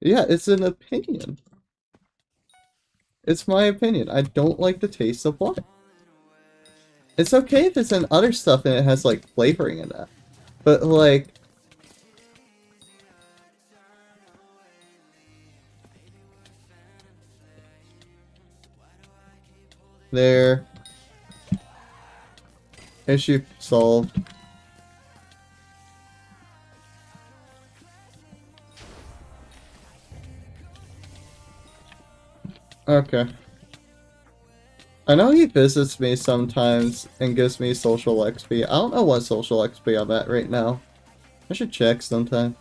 Yeah, it's an opinion. It's my opinion. I don't like the taste of water. It's okay if it's in other stuff and it has, like, flavoring in that. But, like... There. Issue solved. Okay. I know he visits me sometimes and gives me social XP. I don't know what social XP I'm at right now. I should check sometime.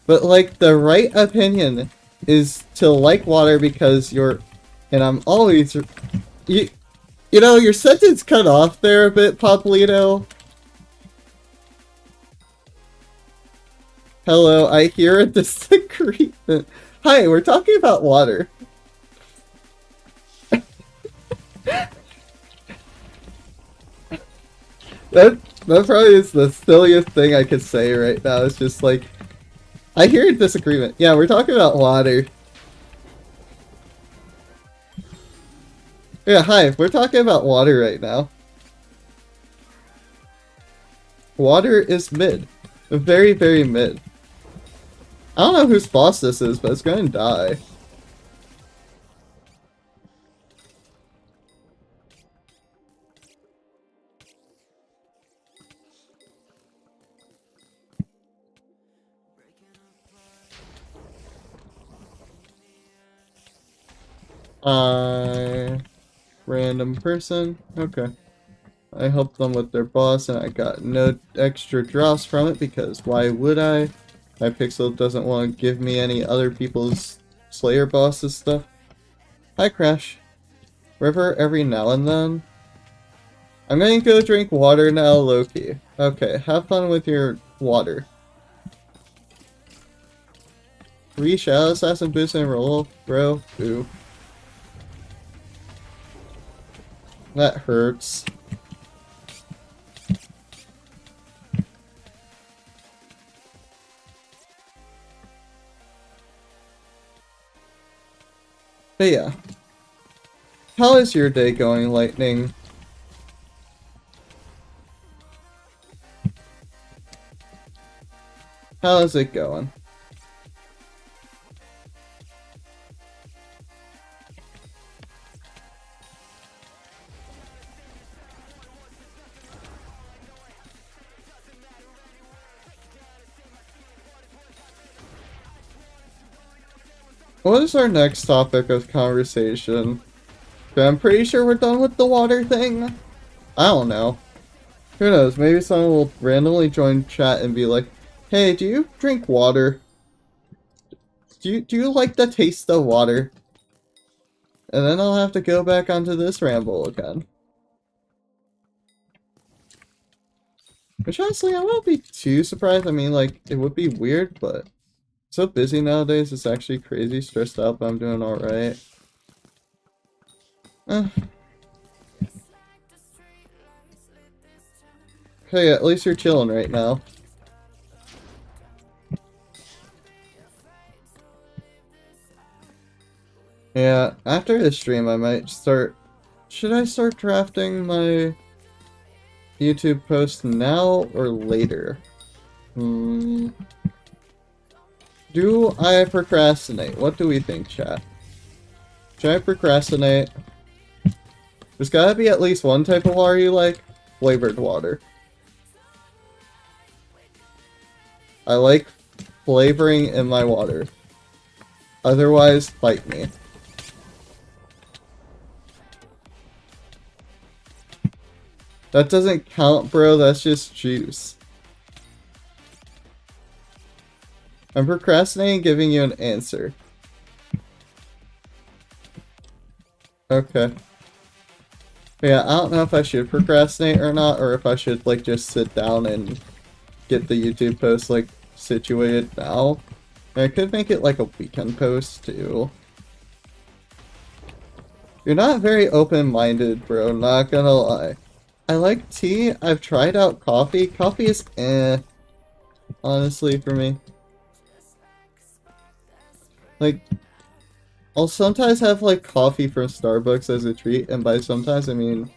But, like, the right opinion is to like water because you're... And I'm always... You know, your sentence cut off there a bit, Poplito. Hello, I hear a disagreement. Hi, we're talking about water. That probably is the silliest thing I could say right now. It's just like, I hear a disagreement. Yeah, we're talking about water. Yeah, hi, we're talking about water right now. Water is mid. Very, very mid. I don't know whose boss this is, but it's going to die. Random person. Okay. I helped them with their boss and I got no extra drops from it because why would I? Hypixel doesn't want to give me any other people's Slayer bosses stuff. Hi Crash. River every now and then. I'm going to go drink water now, Loki. Okay, have fun with your water. 3 Shadow Assassin boost and roll, bro. Ooh. That hurts. But yeah. How is your day going, Lightning? How is it going? What is our next topic of conversation? I'm pretty sure we're done with the water thing. I don't know. Who knows? Maybe someone will randomly join chat and be like, hey, do you drink water? Do you like the taste of water? And then I'll have to go back onto this ramble again. Which honestly, I won't be too surprised. I mean, like, it would be weird, but so busy nowadays, it's actually crazy stressed out, but I'm doing alright. Hey, at least you're chilling right now. Yeah, after this stream I might start... Should I start drafting my YouTube post now or later? Do I procrastinate? What do we think, chat? Should I procrastinate? There's gotta be at least one type of water you like. Flavored water. I like flavoring in my water. Otherwise, fight me. That doesn't count, bro. That's just juice. I'm procrastinating giving you an answer. Okay. Yeah, I don't know if I should procrastinate or not, or if I should, like, just sit down and get the YouTube post, like, situated now. I could make it, like, a weekend post, too. You're not very open-minded, bro, not gonna lie. I like tea. I've tried out coffee. Coffee is honestly, for me. Like, I'll sometimes have, like, coffee from Starbucks as a treat, and by sometimes I mean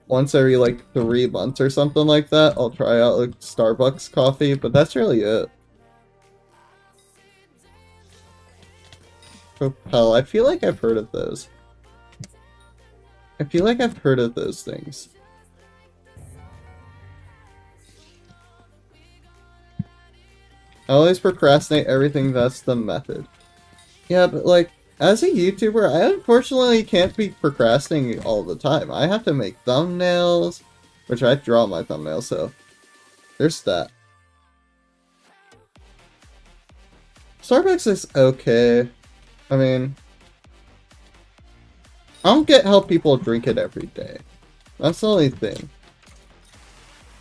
once every, like, 3 months or something like that, I'll try out, like, Starbucks coffee, but that's really it. Propel, I feel like I've heard of those. I feel like I've heard of those things. I always procrastinate everything, that's the method. Yeah, but like, as a YouTuber, I unfortunately can't be procrastinating all the time. I have to make thumbnails, which I draw my thumbnails, so there's that. Starbucks is okay. I mean, I don't get how people drink it every day. That's the only thing.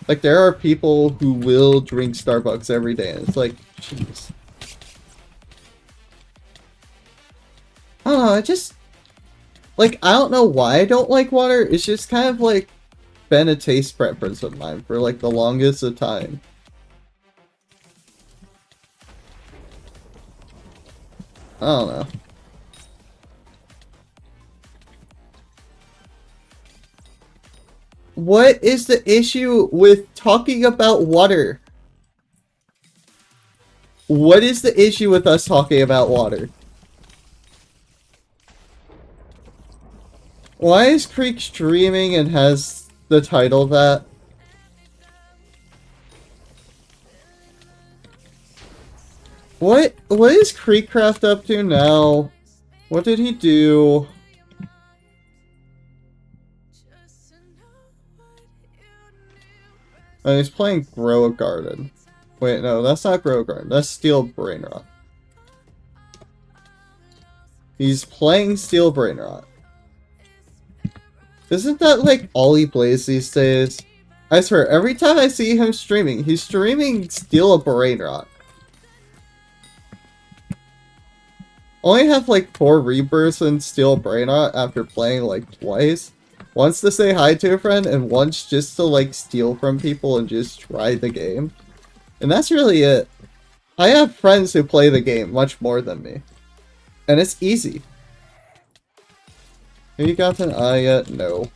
Like, there are people who will drink Starbucks every day, and it's like, jeez. I don't know, I just... Like, I don't know why I don't like water, it's just kind of, like, been a taste preference of mine for, like, the longest of time. I don't know. What is the issue with talking about water? What is the issue with us talking about water? Why is Creek streaming and has the title that? What is Creekcraft up to now? What did he do? Oh, he's playing Grow a Garden. Wait, no, that's not Grow a Garden. That's Steel Brain Rot. He's playing Steel Brain Rot. Isn't that like all he plays these days? I swear, every time I see him streaming, he's streaming Steel Brain Rot. Only have like 4 rebirths in Steel Brain Rot after playing like twice. Once to say hi to a friend, and once just to, like, steal from people and just try the game. And that's really it. I have friends who play the game much more than me. And it's easy. Have you gotten an eye yet? No.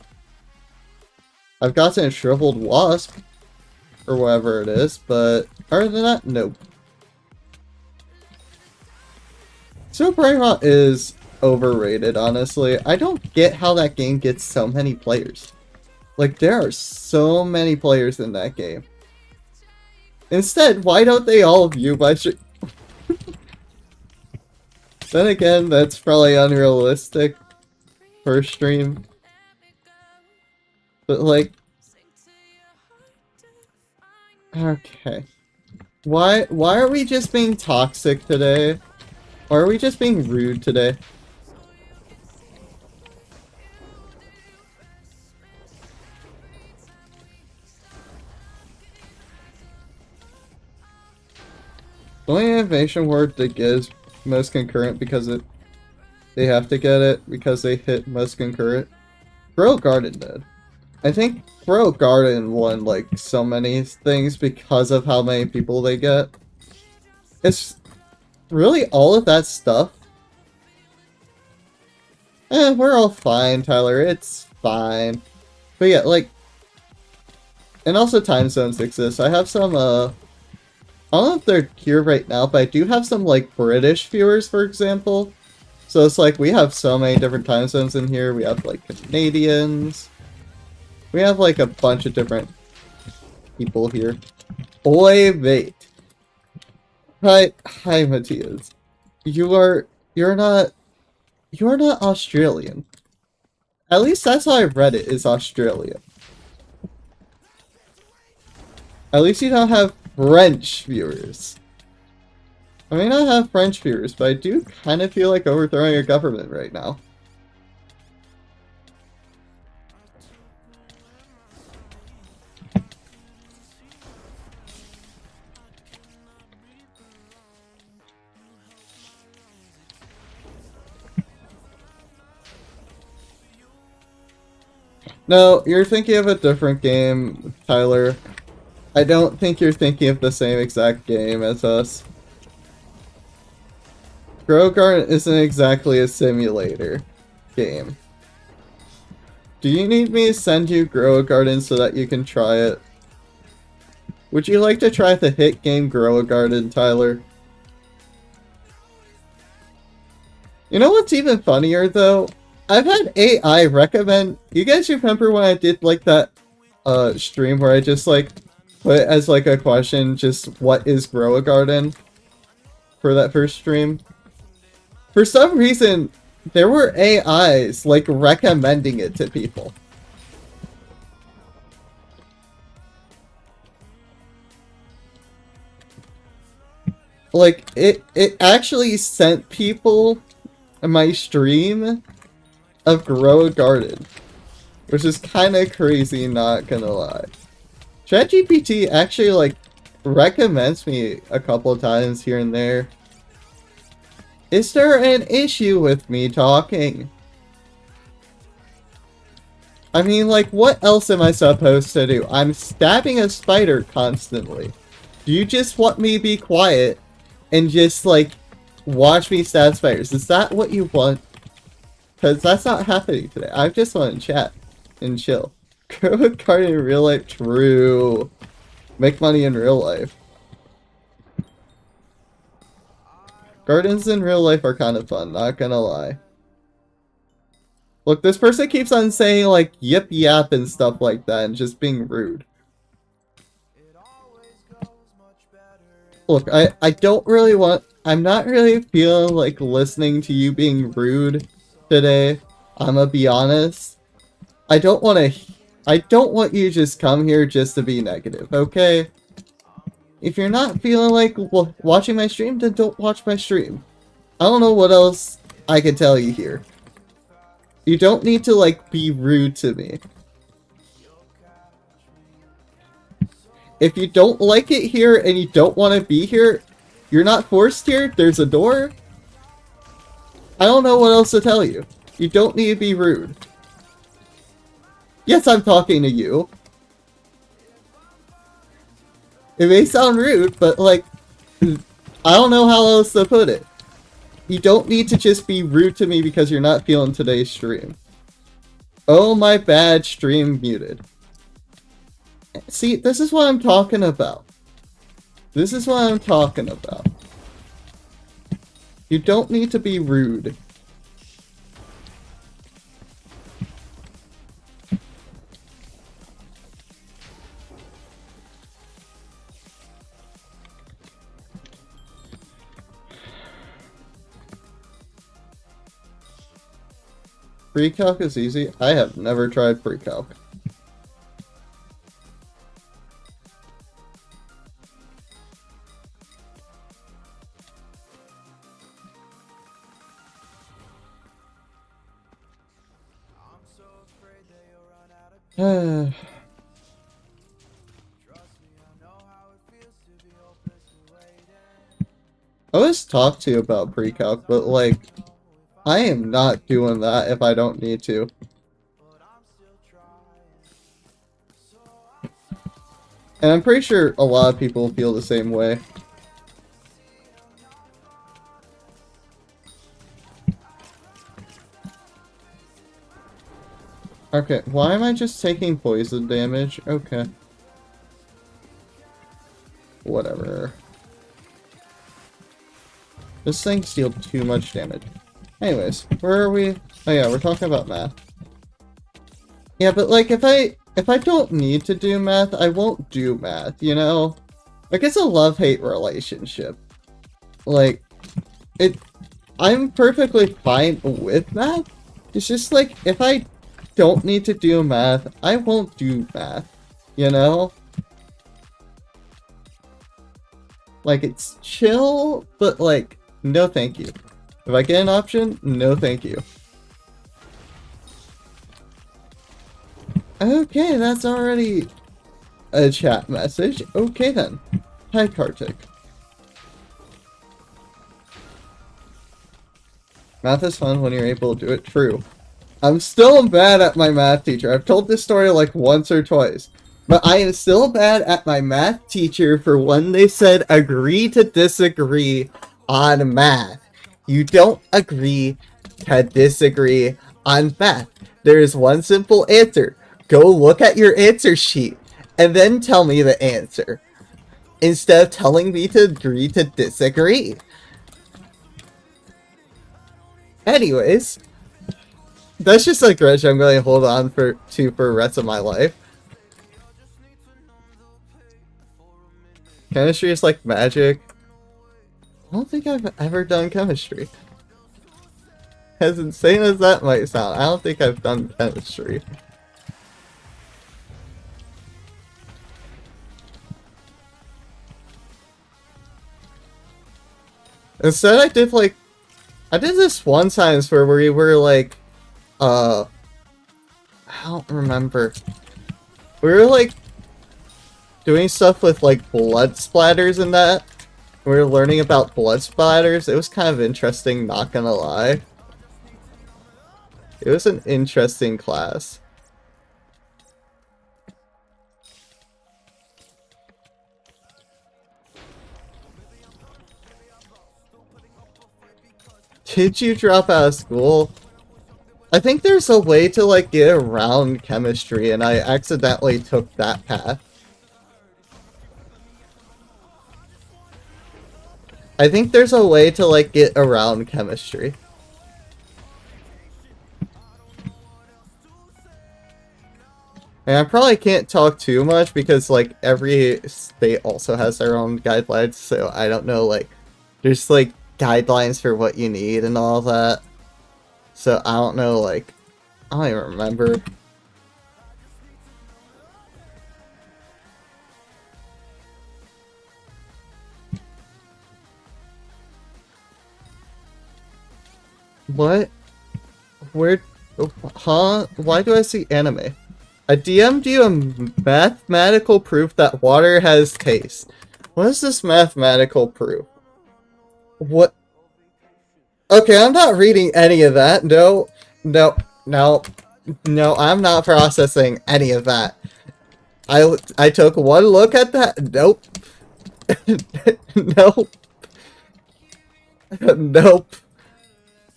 I've gotten a shriveled wasp. Or whatever it is, but other than that, nope. So Brain Rot is overrated, honestly. I don't get how that game gets so many players. Like, there are so many players in that game. Instead, why don't they all view my stream? Then again, that's probably unrealistic per stream. But like... Okay. Why are we just being toxic today? Or are we just being rude today? The only innovation word that gives most concurrent because they have to get it because they hit most concurrent. Grow Garden did. I think Grow Garden won like so many things because of how many people they get. It's really all of that stuff. We're all fine, Tyler. It's fine. But yeah, like, and also time zones exist. I have some I don't know if they're here right now, but I do have some, like, British viewers, for example. So it's like we have so many different time zones in here. We have like Canadians. We have like a bunch of different people here. Boy, wait. Hi, Matthias. You're not Australian. At least that's how I read it, is Australia. At least you don't have French viewers. I may not have French viewers, but I do kind of feel like overthrowing a government right now. No, you're thinking of a different game, Tyler. I don't think you're thinking of the same exact game as us. Grow Garden isn't exactly a simulator game. Do you need me to send you Grow a Garden so that you can try it? Would you like to try the hit game Grow a Garden, Tyler? You know what's even funnier though? I've had AI recommend. You guys remember when I did like that stream where I just like put as like a question just what is Grow a Garden for that first stream? For some reason there were AIs like recommending it to people. Like it actually sent people my stream of Grow a Garden, which is kind of crazy, not gonna lie. ChatGPT actually like recommends me a couple of times here and there. Is there an issue with me talking? I mean, like, what else am I supposed to do? I'm stabbing a spider constantly. Do you just want me to be quiet and just like watch me stab spiders? Is that what you want? Because that's not happening today. I just want to chat and chill. Grow a garden in real life? True. Make money in real life. Gardens in real life are kind of fun, not gonna lie. Look, this person keeps on saying like yip yap and stuff like that and just being rude. Look, I don't really want... I'm not really feeling like listening to you being rude today. I'm gonna be honest. I don't want you to just come here just to be negative, okay? If you're not feeling like watching my stream, then don't watch my stream. I don't know what else I can tell you here. You don't need to like be rude to me. If you don't like it here and you don't want to be here, you're not forced here. There's a door. I don't know what else to tell you. You don't need to be rude. Yes, I'm talking to you. It may sound rude, but like, I don't know how else to put it. You don't need to just be rude to me because you're not feeling today's stream. Oh, my bad, stream muted. See, this is what I'm talking about. This is what I'm talking about. You don't need to be rude. Pre-calc is easy. I have never tried pre-calc. I always talk to you about pre-calc, but like, I am not doing that if I don't need to. And I'm pretty sure a lot of people feel the same way. Okay, why am I just taking poison damage? Okay. Whatever. This thing's dealt too much damage. Anyways, where are we? Oh yeah, we're talking about math. Yeah, but like if I don't need to do math, I won't do math, you know? Like it's a love-hate relationship. Like I'm perfectly fine with math. It's just like if I don't need to do math, I won't do math, you know? Like it's chill, but like no thank you. If I get an option, no thank you. Okay, that's already a chat message. Okay then. Hi, Kartik. Math is fun when you're able to do it. True. I'm still mad at my math teacher. I've told this story like once or twice. But I am still mad at my math teacher for when they said agree to disagree on math. You don't agree to disagree on math. There is one simple answer. Go look at your answer sheet and then tell me the answer. Instead of telling me to agree to disagree. Anyways, that's just a grudge I'm going to hold on to for the rest of my life. Chemistry is like magic. I don't think I've ever done chemistry. As insane as that might sound, I don't think I've done chemistry. Instead, I did this one science where we were like, I don't remember. We were like doing stuff with like blood splatters and that. We were learning about blood splatters. It was kind of interesting, not gonna lie. It was an interesting class. Did you drop out of school? I think there's a way to like get around chemistry and I accidentally took that path. I think there's a way to like get around chemistry. And I probably can't talk too much because like every state also has their own guidelines, so I don't know, like there's like guidelines for what you need and all that. So I don't know, like I don't even remember. What? Where? Huh? Why do I see anime? I DM'd you a mathematical proof that water has taste. What is this mathematical proof? What? Okay, I'm not reading any of that. No, I'm not processing any of that. I took one look at that. Nope. Nope. Nope.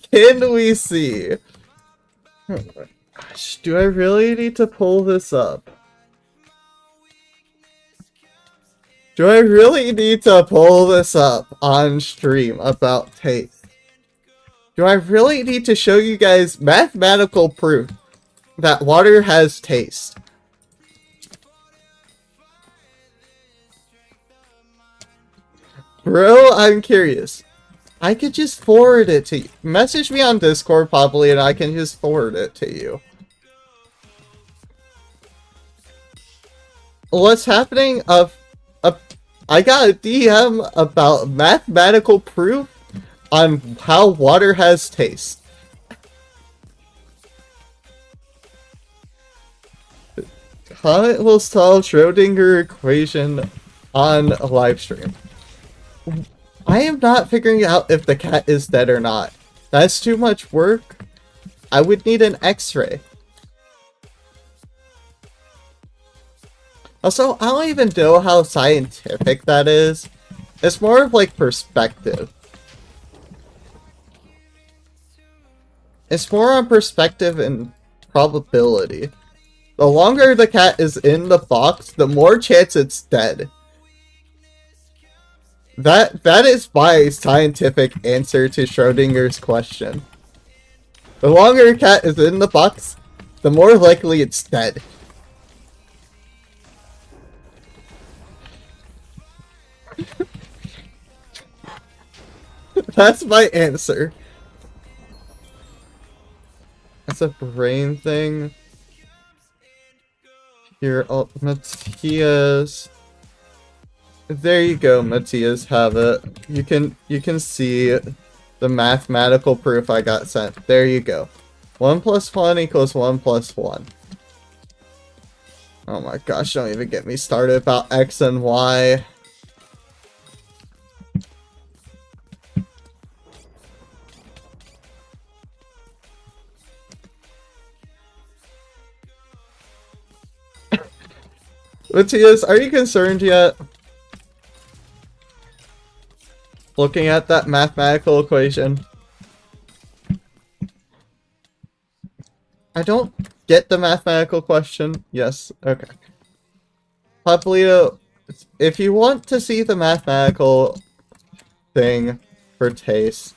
Can we see? Oh my gosh, do I really need to pull this up? Do I really need to pull this up on stream about taste? Do I really need to show you guys mathematical proof that water has taste? Bro, I'm curious. I could just forward it to you. Message me on Discord probably and I can just forward it to you. What's happening? I got a DM about mathematical proof on how water has taste. Comet will solve Schrödinger equation on a live stream. I am not figuring out if the cat is dead or not. That's too much work. I would need an X-ray. Also, I don't even know how scientific that is. It's more of like perspective. It's more on perspective and probability. The longer the cat is in the box, the more chance it's dead. That is my scientific answer to Schrödinger's question. The longer a cat is in the box, the more likely it's dead. That's my answer. That's a brain thing. Here, oh, Matthias. There you go, Matthias, have it. You can see the mathematical proof I got sent. There you go. 1 + 1 = 1 + 1. Oh my gosh, don't even get me started about X and Y. Matthias, are you concerned yet? Looking at that mathematical equation. I don't get the mathematical question. Yes, okay. Pablito, if you want to see the mathematical thing for taste,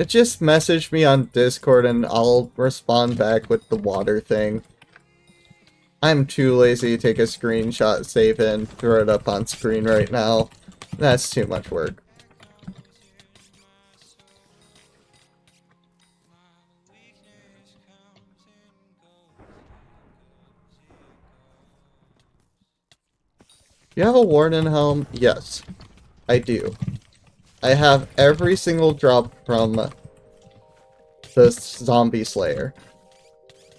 just message me on Discord and I'll respond back with the water thing. I'm too lazy to take a screenshot, save it, and throw it up on screen right now. That's too much work. You have a Warden helm? Yes, I do. I have every single drop from the Zombie Slayer.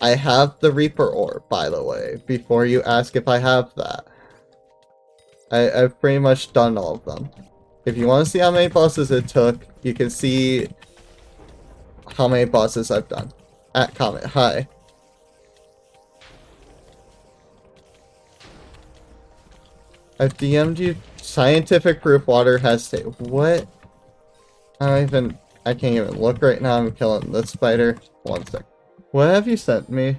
I have the Reaper Orb, by the way, before you ask if I have that. I've pretty much done all of them. If you want to see how many bosses it took, you can see how many bosses I've done. At comment, hi. I've DM'd you scientific proof water has to. What? I can't even look right now. I'm killing this spider. 1 sec. What have you sent me?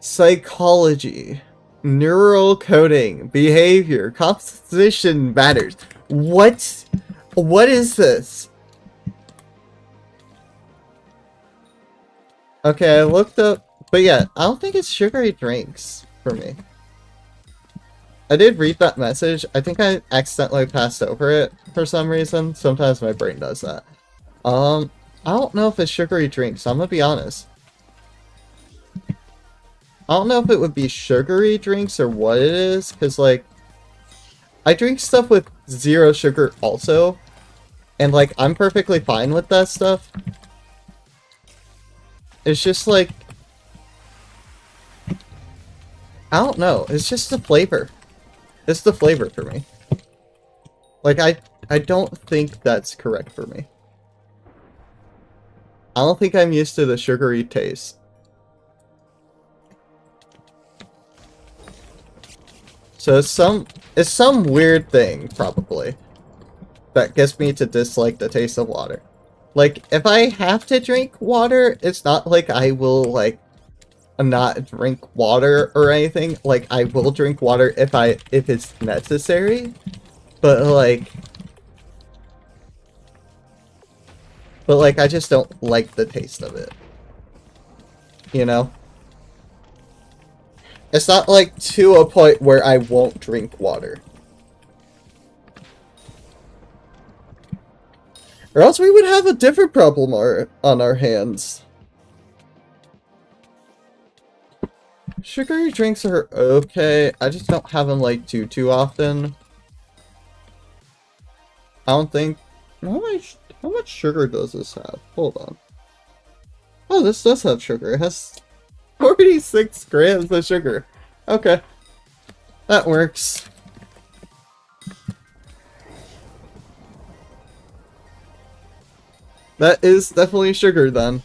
Psychology. Neural coding. Behavior. Composition matters. What? What is this? Okay, I looked up. But yeah, I don't think it's sugary drinks for me. I did read that message. I think I accidentally passed over it for some reason. Sometimes my brain does that. I don't know if it's sugary drinks. I'm gonna be honest. I don't know if it would be sugary drinks or what it is, because, like, I drink stuff with 0 sugar also, and, like, I'm perfectly fine with that stuff. It's just, like, I don't know. It's just the flavor. It's the flavor for me. Like, I don't think that's correct for me. I don't think I'm used to the sugary taste. So it's some weird thing, probably, that gets me to dislike the taste of water. Like, if I have to drink water, it's not like I will, like, not drink water or anything. Like, I will drink water if it's necessary, but I just don't like the taste of it, you know? It's not like to a point where I won't drink water, or else we would have a different problem on our hands. Sugary drinks are okay. I just don't have them, like, too often. I don't think... How much sugar does this have? Hold on. Oh, this does have sugar. It has 46 grams of sugar. Okay. That works. That is definitely sugar, then.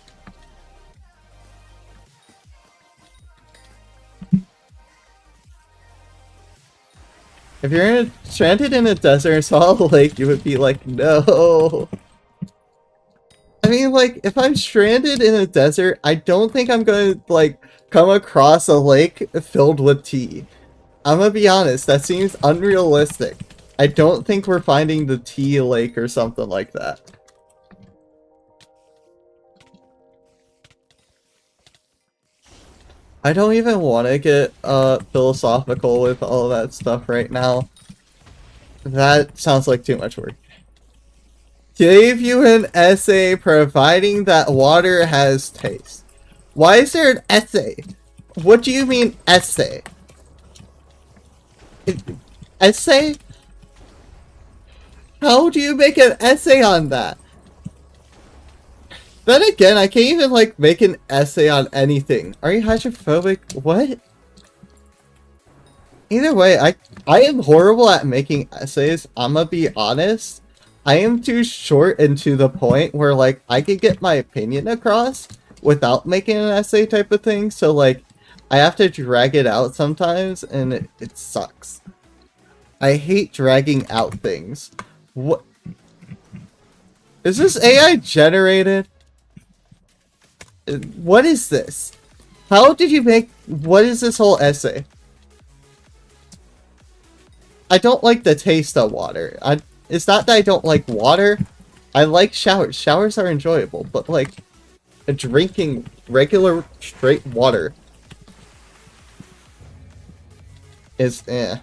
If you're stranded in a desert and saw a lake, you would be like, no. I mean, like, if I'm stranded in a desert, I don't think I'm gonna, like, come across a lake filled with tea. I'm gonna be honest, that seems unrealistic. I don't think we're finding the tea lake or something like that. I don't even want to get philosophical with all that stuff right now. That sounds like too much work. Gave you an essay providing that water has taste. Why is there an essay? What do you mean essay? Essay? How do you make an essay on that? Then again, I can't even like make an essay on anything. Are you hydrophobic? What? Either way, I am horrible at making essays. I'm gonna be honest. I am too short and to the point where like I could get my opinion across without making an essay type of thing. So like I have to drag it out sometimes and it sucks. I hate dragging out things. What? Is this AI generated? What is this? How did you make... What is this whole essay? I don't like the taste of water. It's not that I don't like water. I like showers. Showers are enjoyable, but like drinking regular straight water is eh.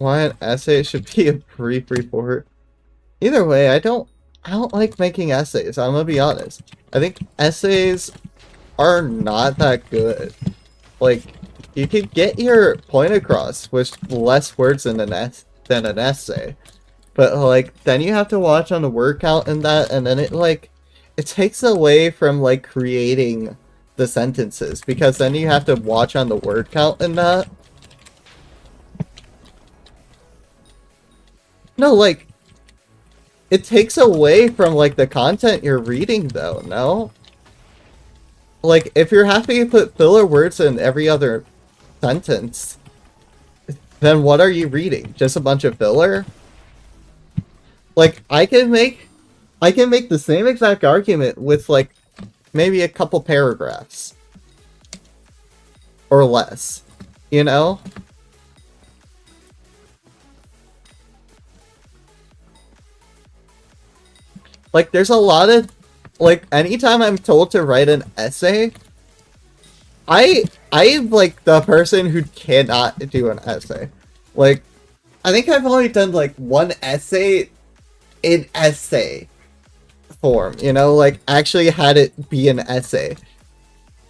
Why an essay should be a brief report. Either way, I don't like making essays, I'm gonna be honest. I think essays are not that good. Like, you can get your point across with less words than an essay. But like, then you have to watch on the word count and that, and then it takes away from like creating the sentences, because then you have to watch on the word count and that. No, like, it takes away from, like, the content you're reading, though, no? Like, if you're having to put filler words in every other sentence, then what are you reading? Just a bunch of filler? Like, I can make the same exact argument with, like, maybe a couple paragraphs. Or less. You know? Like, there's a lot of, like, anytime I'm told to write an essay, I'm, like, the person who cannot do an essay. Like, I think I've only done, like, one essay in essay form, you know? Like, actually had it be an essay.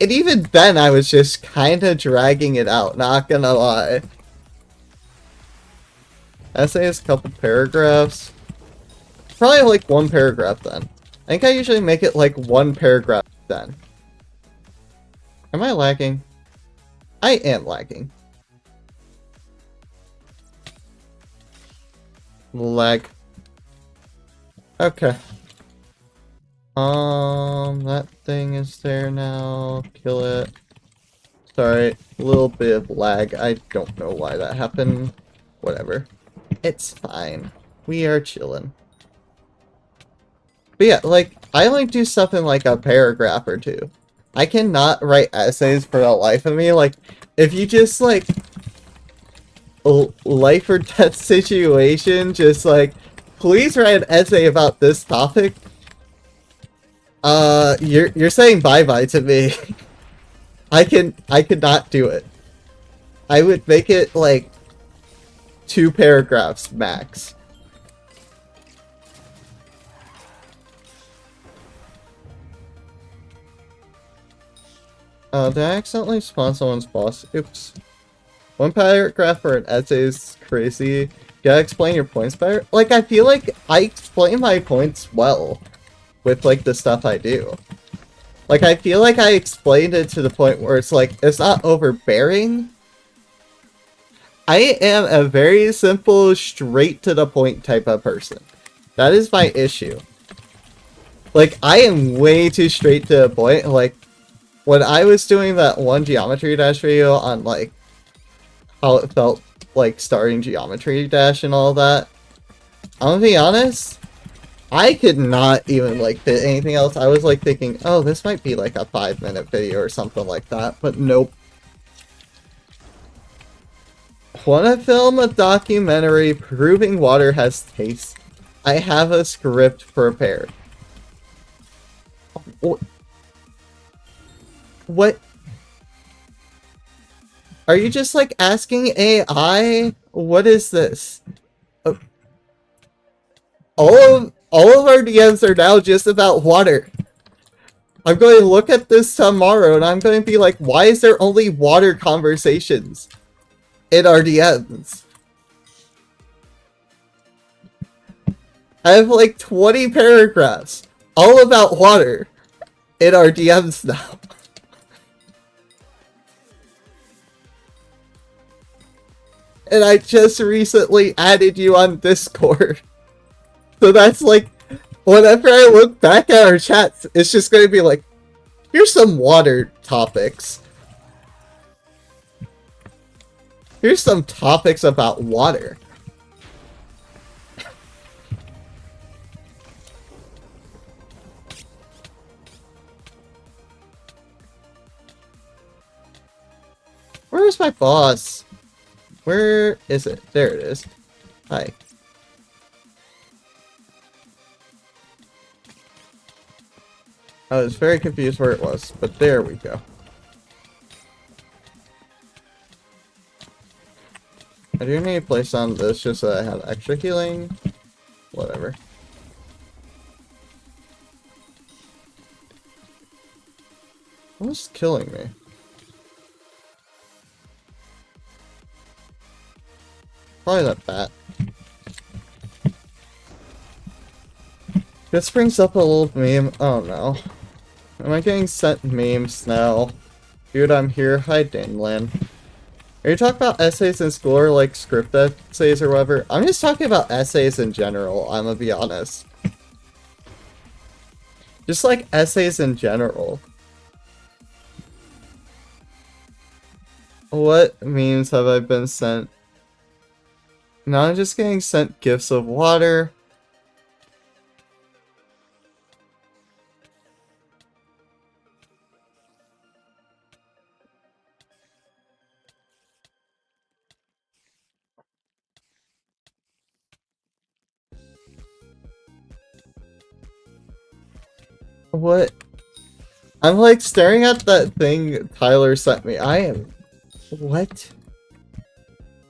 And even then, I was just kind of dragging it out, not gonna lie. Essay is a couple paragraphs. Probably like one paragraph then. I think I usually make it like one paragraph then. Am I lagging? I am lagging. Lag. Okay. That thing is there now. Kill it. Sorry, a little bit of lag. I don't know why that happened. Whatever. It's fine. We are chilling. But yeah, like, I only do stuff in, like, a paragraph or two. I cannot write essays for the life of me. Like, if you just, like, life or death situation, just, like, please write an essay about this topic. You're saying bye-bye to me. I could not do it. I would make it, like, 2 paragraphs max. Did I accidentally spawn someone's boss? Oops. 1 paragraph for an essay is crazy. You gotta explain your points better. Like, I feel like I explain my points well with, like, the stuff I do. Like, I feel like I explained it to the point where it's, like, it's not overbearing. I am a very simple, straight-to-the-point type of person. That is my issue. Like, I am way too straight to the point. Like, when I was doing that one Geometry Dash video on, like, how it felt like starting Geometry Dash and all that, I'm gonna be honest, I could not even, like, fit anything else. I was, like, thinking, oh, this might be, like, a 5-minute video or something like that, but nope. Wanna film a documentary proving water has taste? I have a script prepared. What? Are you just like asking AI? What is this? All of our DMs are now just about water. I'm going to look at this tomorrow and I'm going to be like, why is there only water conversations in our DMs? I have like 20 paragraphs all about water in our DMs now. And I just recently added you on Discord. So that's like, whenever I look back at our chats, it's just going to be like, here's some water topics. Here's some topics about water. Where's my boss? Where is it? There it is. Hi. I was very confused where it was, but there we go. I do need to place on this just so I have extra healing. Whatever. What's killing me? Probably that bat. This brings up a little meme. Oh no. Am I getting sent memes now? Dude, I'm here. Hi, Daneland. Are you talking about essays in school or like script essays or whatever? I'm just talking about essays in general, I'm gonna be honest. Just like essays in general. What memes have I been sent? Now I'm just getting sent gifts of water. What? I'm like staring at that thing Tyler sent me. I am... What?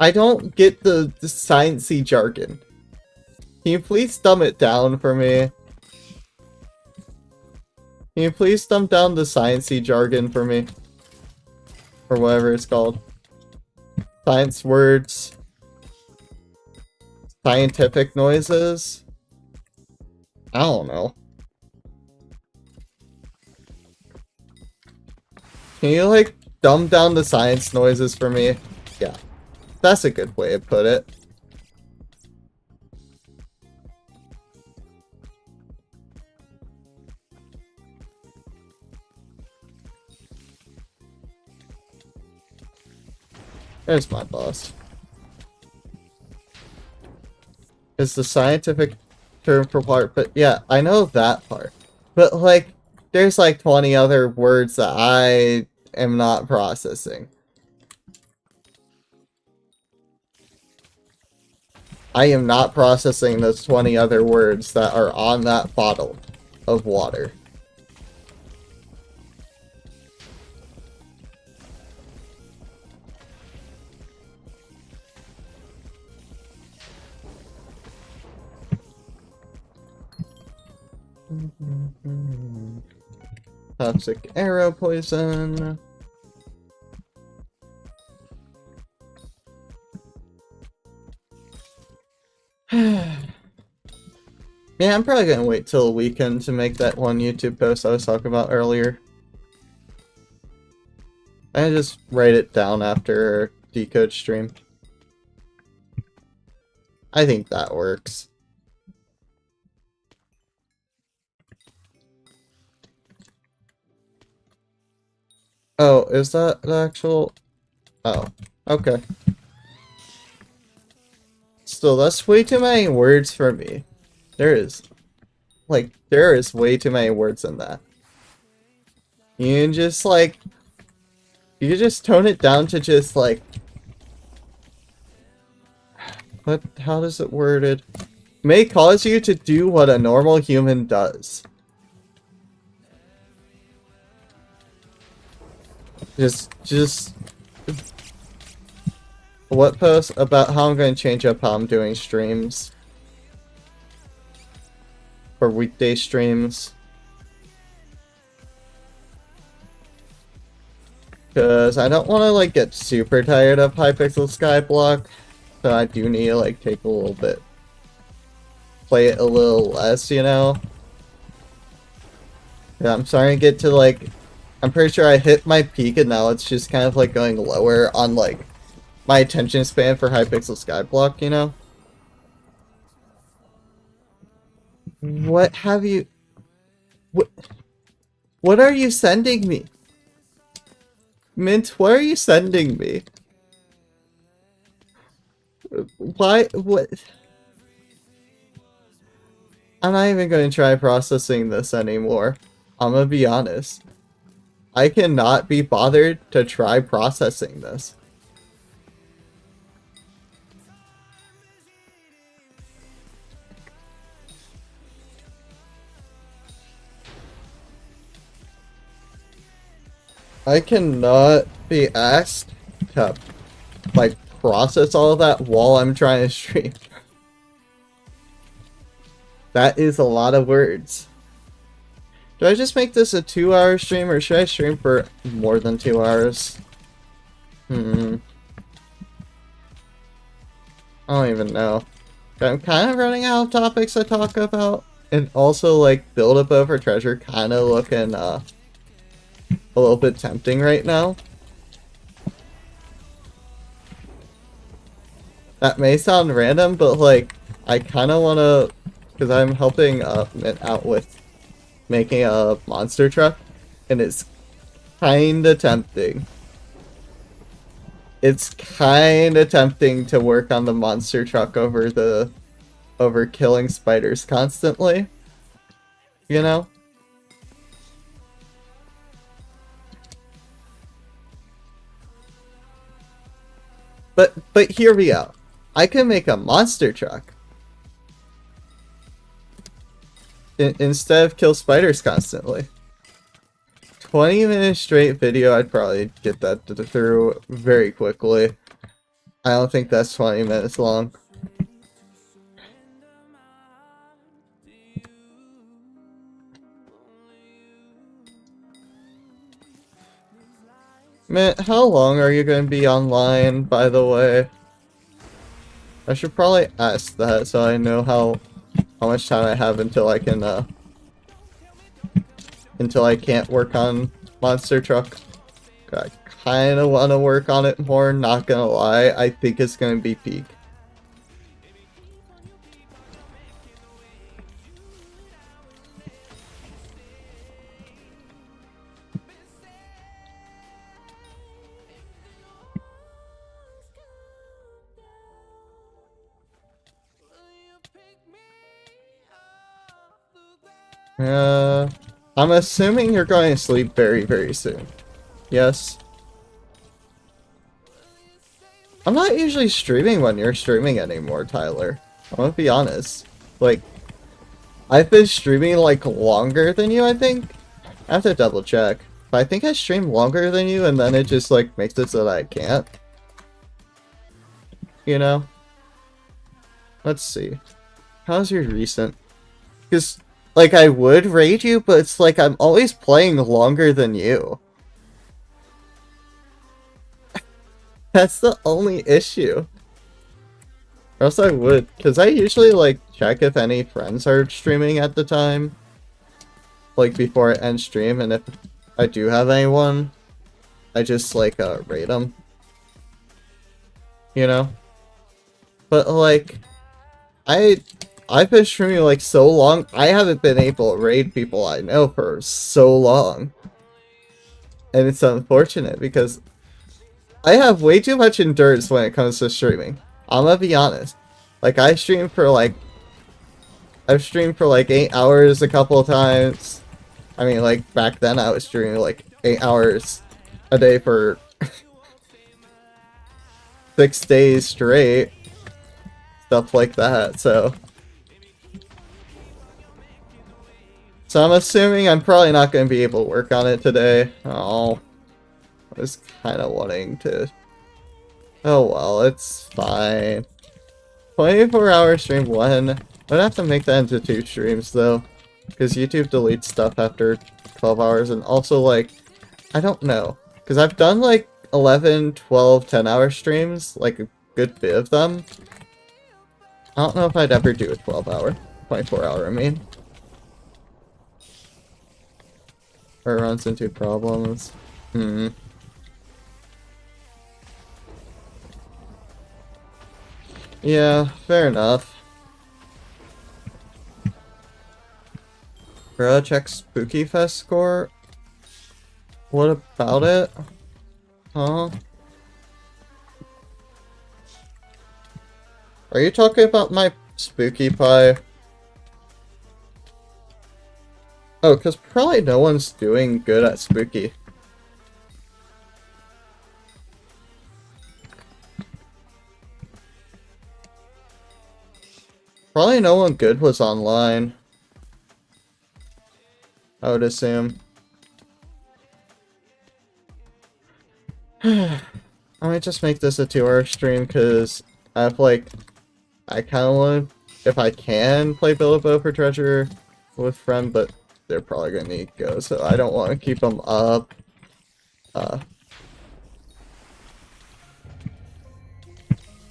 I don't get the sciencey jargon. Can you please dumb it down for me? Can you please dumb down the sciencey jargon for me? Or whatever it's called. Science words. Scientific noises. I don't know. Can you like dumb down the science noises for me? Yeah. That's a good way to put it. There's my boss. It's the scientific term for part, but yeah, I know that part. But like, there's like 20 other words that I am not processing. I am not processing those 20 other words that are on that bottle of water. Toxic arrow poison. Yeah, I'm probably gonna wait till the weekend to make that one YouTube post I was talking about earlier. I just write it down after Decode stream. I think that works. Oh, is that the actual... Oh, okay. Still, that's way too many words for me. There is way too many words in that. You can just, like... You can just tone it down to just, like... How does it worded? may cause you to do what a normal human does. Just what post about how I'm going to change up how I'm doing streams for weekday streams? Because I don't want to like get super tired of Hypixel Skyblock, so I do need to like take a little bit, play it a little less, you know? Yeah, I'm starting to get to like, I'm pretty sure I hit my peak and now it's just kind of like going lower on like my attention span for Hypixel Skyblock, you know? What have you... What are you sending me? Mint, what are you sending me? Why? What? I'm not even going to try processing this anymore. I'm gonna be honest. I cannot be bothered to try processing this. I cannot be asked to, like, process all of that while I'm trying to stream. That is a lot of words. Do I just make this a 2-hour stream, or should I stream for more than 2 hours? I don't even know. I'm kind of running out of topics to talk about. And also, like, build up over treasure kind of looking, a little bit tempting right now. That may sound random, but like I kind of want to, because I'm helping Mint out with making a monster truck, and it's kind of tempting. It's kind of tempting to work on the monster truck over killing spiders constantly, you know? But hear me out. I can make a monster truck instead of kill spiders constantly. 20-minute straight video, I'd probably get that through very quickly. I don't think that's 20 minutes long. Man, how long are you going to be online, by the way? I should probably ask that so I know how much time I have until I can, until I can't work on Monster Truck. I kind of want to work on it more, not gonna lie. I think it's going to be peak. I'm assuming you're going to sleep very, very soon. Yes? I'm not usually streaming when you're streaming anymore, Tyler. I'm gonna be honest. Like, I've been streaming, like, longer than you, I think? I have to double check. But I think I stream longer than you, and then it just, like, makes it so that I can't. You know? Let's see. How's your recent? Because, like, I would raid you, but it's like I'm always playing longer than you. That's the only issue. Or else I would, because I usually, like, check if any friends are streaming at the time. Like, before I end stream, and if I do have anyone, I just, like, raid them. You know? But, like, I've been streaming, like, so long, I haven't been able to raid people I know for so long. And it's unfortunate, because I have way too much endurance when it comes to streaming. I'm gonna be honest. Like, I've streamed for, like, 8 hours a couple of times. I mean, like, back then I was streaming, like, 8 hours a day for 6 days straight. Stuff like that, so So I'm assuming I'm probably not going to be able to work on it today. Oh, I was kind of wanting to. Oh well, it's fine. 24-hour stream 1. I'd have to make that into 2 streams though, because YouTube deletes stuff after 12 hours, and also like, I don't know, because I've done like 11, 12, 10-hour streams, like a good bit of them. I don't know if I'd ever do a 12-hour, 24-hour, I mean. Or runs into problems. Yeah, fair enough. Bro, check Spooky Fest score. What about it? Huh? Are you talking about my Spooky Pie? Oh, because probably no one's doing good at Spooky. Probably no one good was online. I would assume. I might just make this a 2-hour stream because I have like, I kind of want, if I can, play Bilbo for Treasure with friend, but they're probably gonna need to go, so I don't want to keep them up.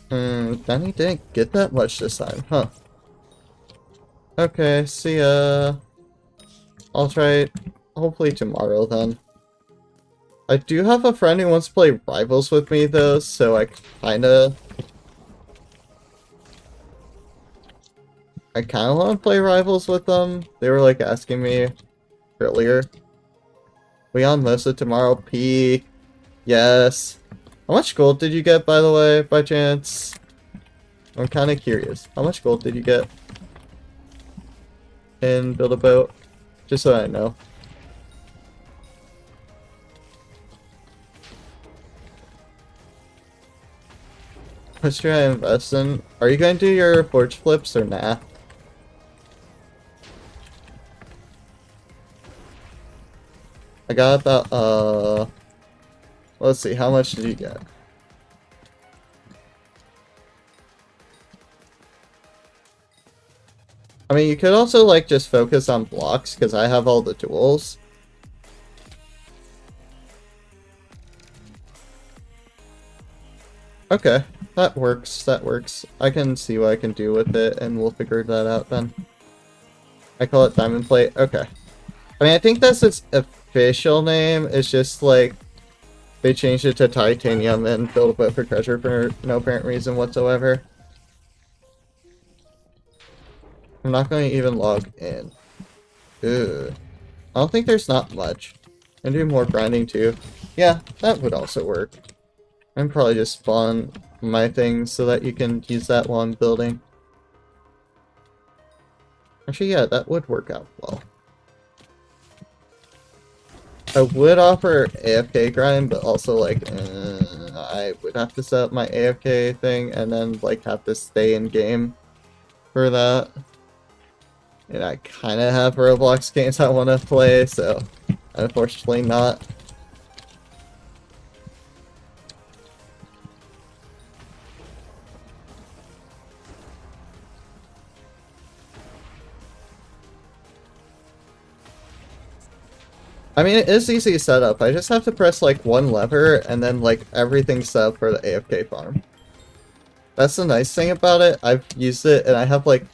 Danny didn't get that much this time, huh? Okay, see ya. I'll try it hopefully tomorrow then. I do have a friend who wants to play Rivals with me though, so I kinda want to play Rivals with them. They were like asking me earlier. We on most of tomorrow, P. Yes. How much gold did you get, by the way, by chance? I'm kind of curious. How much gold did you get in Build a Boat? Just so I know. What should I invest in? Are you going to do your forge flips or nah? I got about, let's see, how much did you get? I mean, you could also, like, just focus on blocks, because I have all the tools. Okay, that works, that works. I can see what I can do with it, and we'll figure that out then. I call it Diamond Plate, okay. I mean, I think that's its official name, it's just, like, they changed it to Titanium and Build a Boat for Treasure for no apparent reason whatsoever. I'm not going to even log in. Ugh. I don't think there's not much. I do more grinding too. Yeah, that would also work. And probably just spawn my things so that you can use that while I'm building. Actually, yeah, that would work out well. I would offer AFK grind, but also, like, I would have to set up my AFK thing and then, like, have to stay in game for that. And I kind of have Roblox games I want to play, so unfortunately not. I mean, it is easy to set up. I just have to press, like, one lever, and then, like, everything's set up for the AFK farm. That's the nice thing about it. I've used it, and I have, like,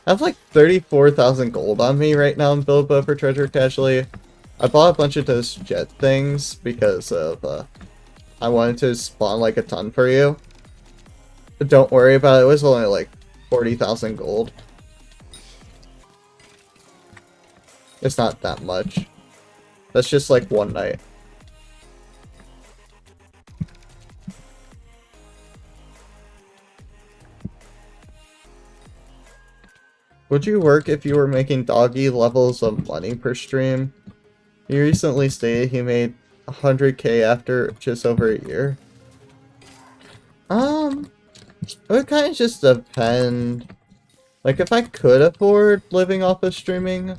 34,000 gold on me right now in Build a Boat for Treasure casually. I bought a bunch of those jet things because of, I wanted to spawn, like, a ton for you. But don't worry about it. It was only, like, 40,000 gold. It's not that much. That's just like one night. Would you work if you were making doggy levels of money per stream? He recently stated he made 100k after just over a year. It would kind of just depend. Like, if I could afford living off of streaming,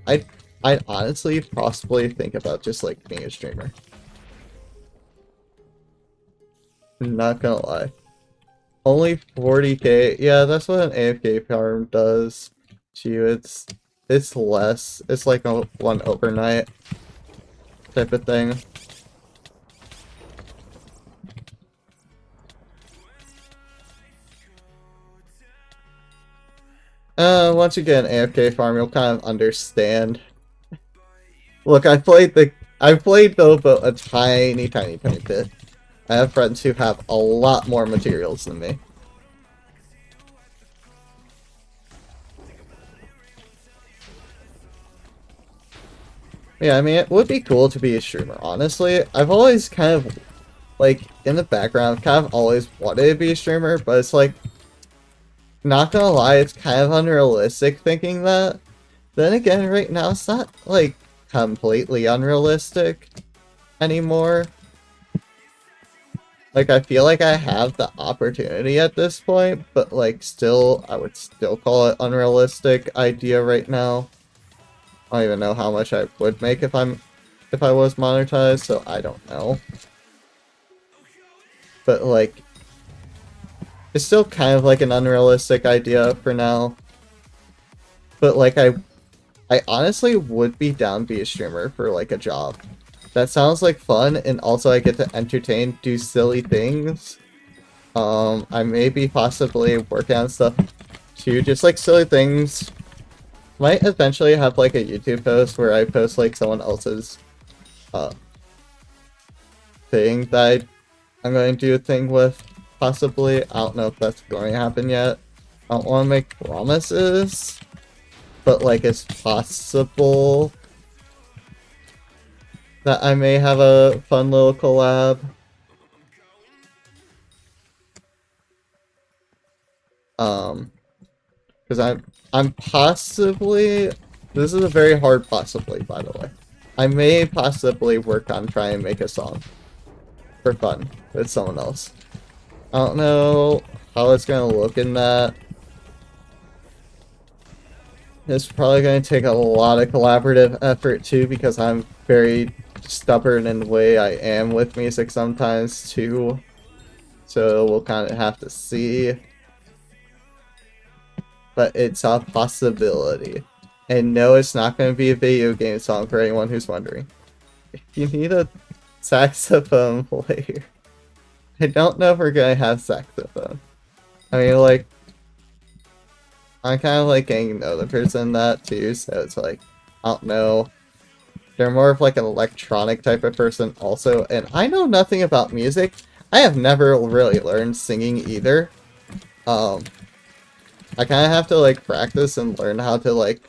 I'd I'd honestly possibly think about just like being a streamer. Not gonna lie. Only 40k. Yeah, that's what an AFK farm does to you. It's less. It's like a one overnight type of thing. Once you get an AFK farm, you'll kind of understand. Look, I've played Bilbo a tiny bit. I have friends who have a lot more materials than me. Yeah, I mean, it would be cool to be a streamer, honestly. I've always kind of, like, in the background, kind of always wanted to be a streamer, but it's like, not gonna lie, it's kind of unrealistic thinking that. Then again, right now, it's not, like, completely unrealistic anymore. Like, I feel like I have the opportunity at this point, but, like, still, I would still call it unrealistic idea right now. I don't even know how much I would make if I was monetized, so I don't know. But, like, it's still kind of like an unrealistic idea for now. But, like, I honestly would be down to be a streamer for, like, a job. That sounds like fun, and also I get to entertain, do silly things. I may be possibly working on stuff too, just like silly things. Might eventually have like a YouTube post where I post like someone else's thing that I'm going to do a thing with, possibly. I don't know if that's going to happen yet. I don't want to make promises, but like it's possible that I may have a fun little collab. Because I'm possibly, this is a very hard possibly, by the way. I may possibly work on trying to make a song for fun with someone else. I don't know how it's gonna look in that. It's probably gonna take a lot of collaborative effort too, because I'm very stubborn in the way I am with music sometimes too. So we'll kind of have to see. But it's a possibility. And no, it's not going to be a video game song for anyone who's wondering. If you need a saxophone player, I don't know if we're going to have saxophone. I mean, like, I'm kind of like getting to know the person that too, so it's like, I don't know. They're more of like an electronic type of person also, and I know nothing about music. I have never really learned singing either. I kind of have to like practice and learn how to like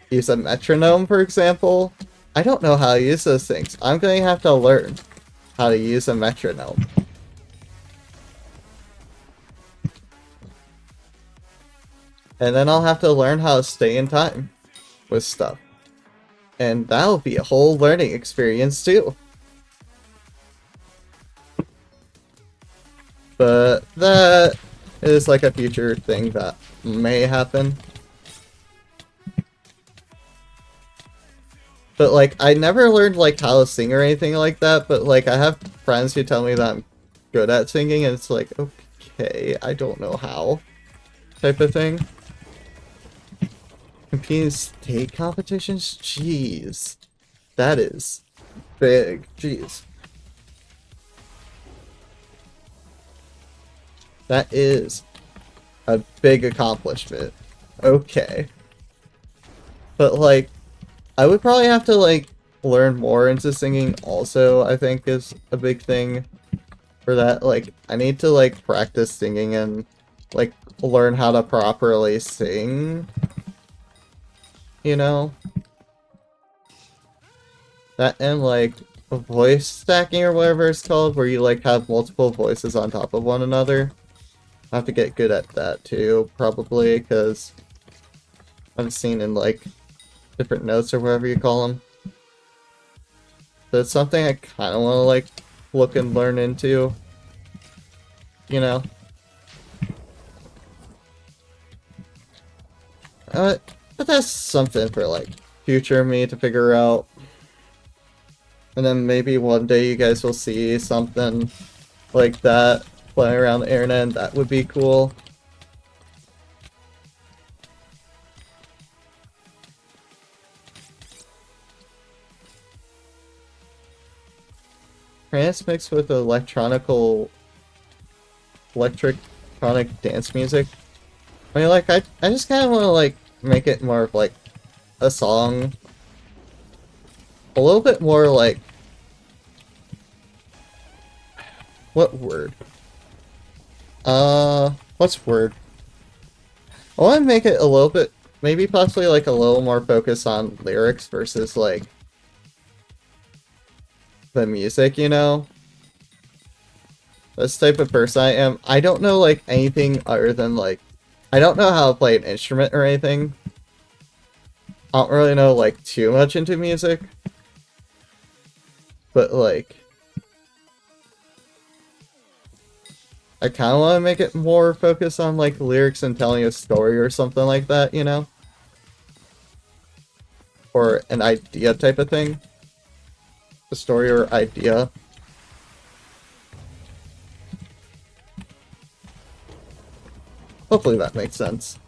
use a metronome, for example. I don't know how to use those things. I'm going to have to learn how to use a metronome. And then I'll have to learn how to stay in time with stuff. And that'll be a whole learning experience too. But that is like a future thing that may happen. But like, I never learned like how to sing or anything like that, but like I have friends who tell me that I'm good at singing, and it's like, okay, I don't know how, type of thing. Competing in state competitions? Jeez. That is big. Jeez. That is a big accomplishment. Okay. But like, I would probably have to like learn more into singing also, I think is a big thing for that. Like, I need to like practice singing and like learn how to properly sing. You know? That and like voice stacking or whatever it's called, where you like have multiple voices on top of one another. I have to get good at that too, probably, because I've seen in like different notes or whatever you call them. So it's something I kind of want to like look and learn into, you know. But that's something for like future me to figure out. And then maybe one day you guys will see something like that flying around the internet, and that would be cool. Trance mixed with electronic dance music. I mean, like, I just kind of want to, like, make it more of, like, a song. A little bit more, like... What word? What's word? I want to make it a little bit... Maybe possibly, like, a little more focus on lyrics versus, like... the music, you know? This type of person I am. I don't know, like, anything other than, like... I don't know how to play an instrument or anything. I don't really know, like, too much into music. But, like... I kind of want to make it more focused on, like, lyrics and telling a story or something like that, you know? Or an idea type of thing. A story or idea. Hopefully that makes sense.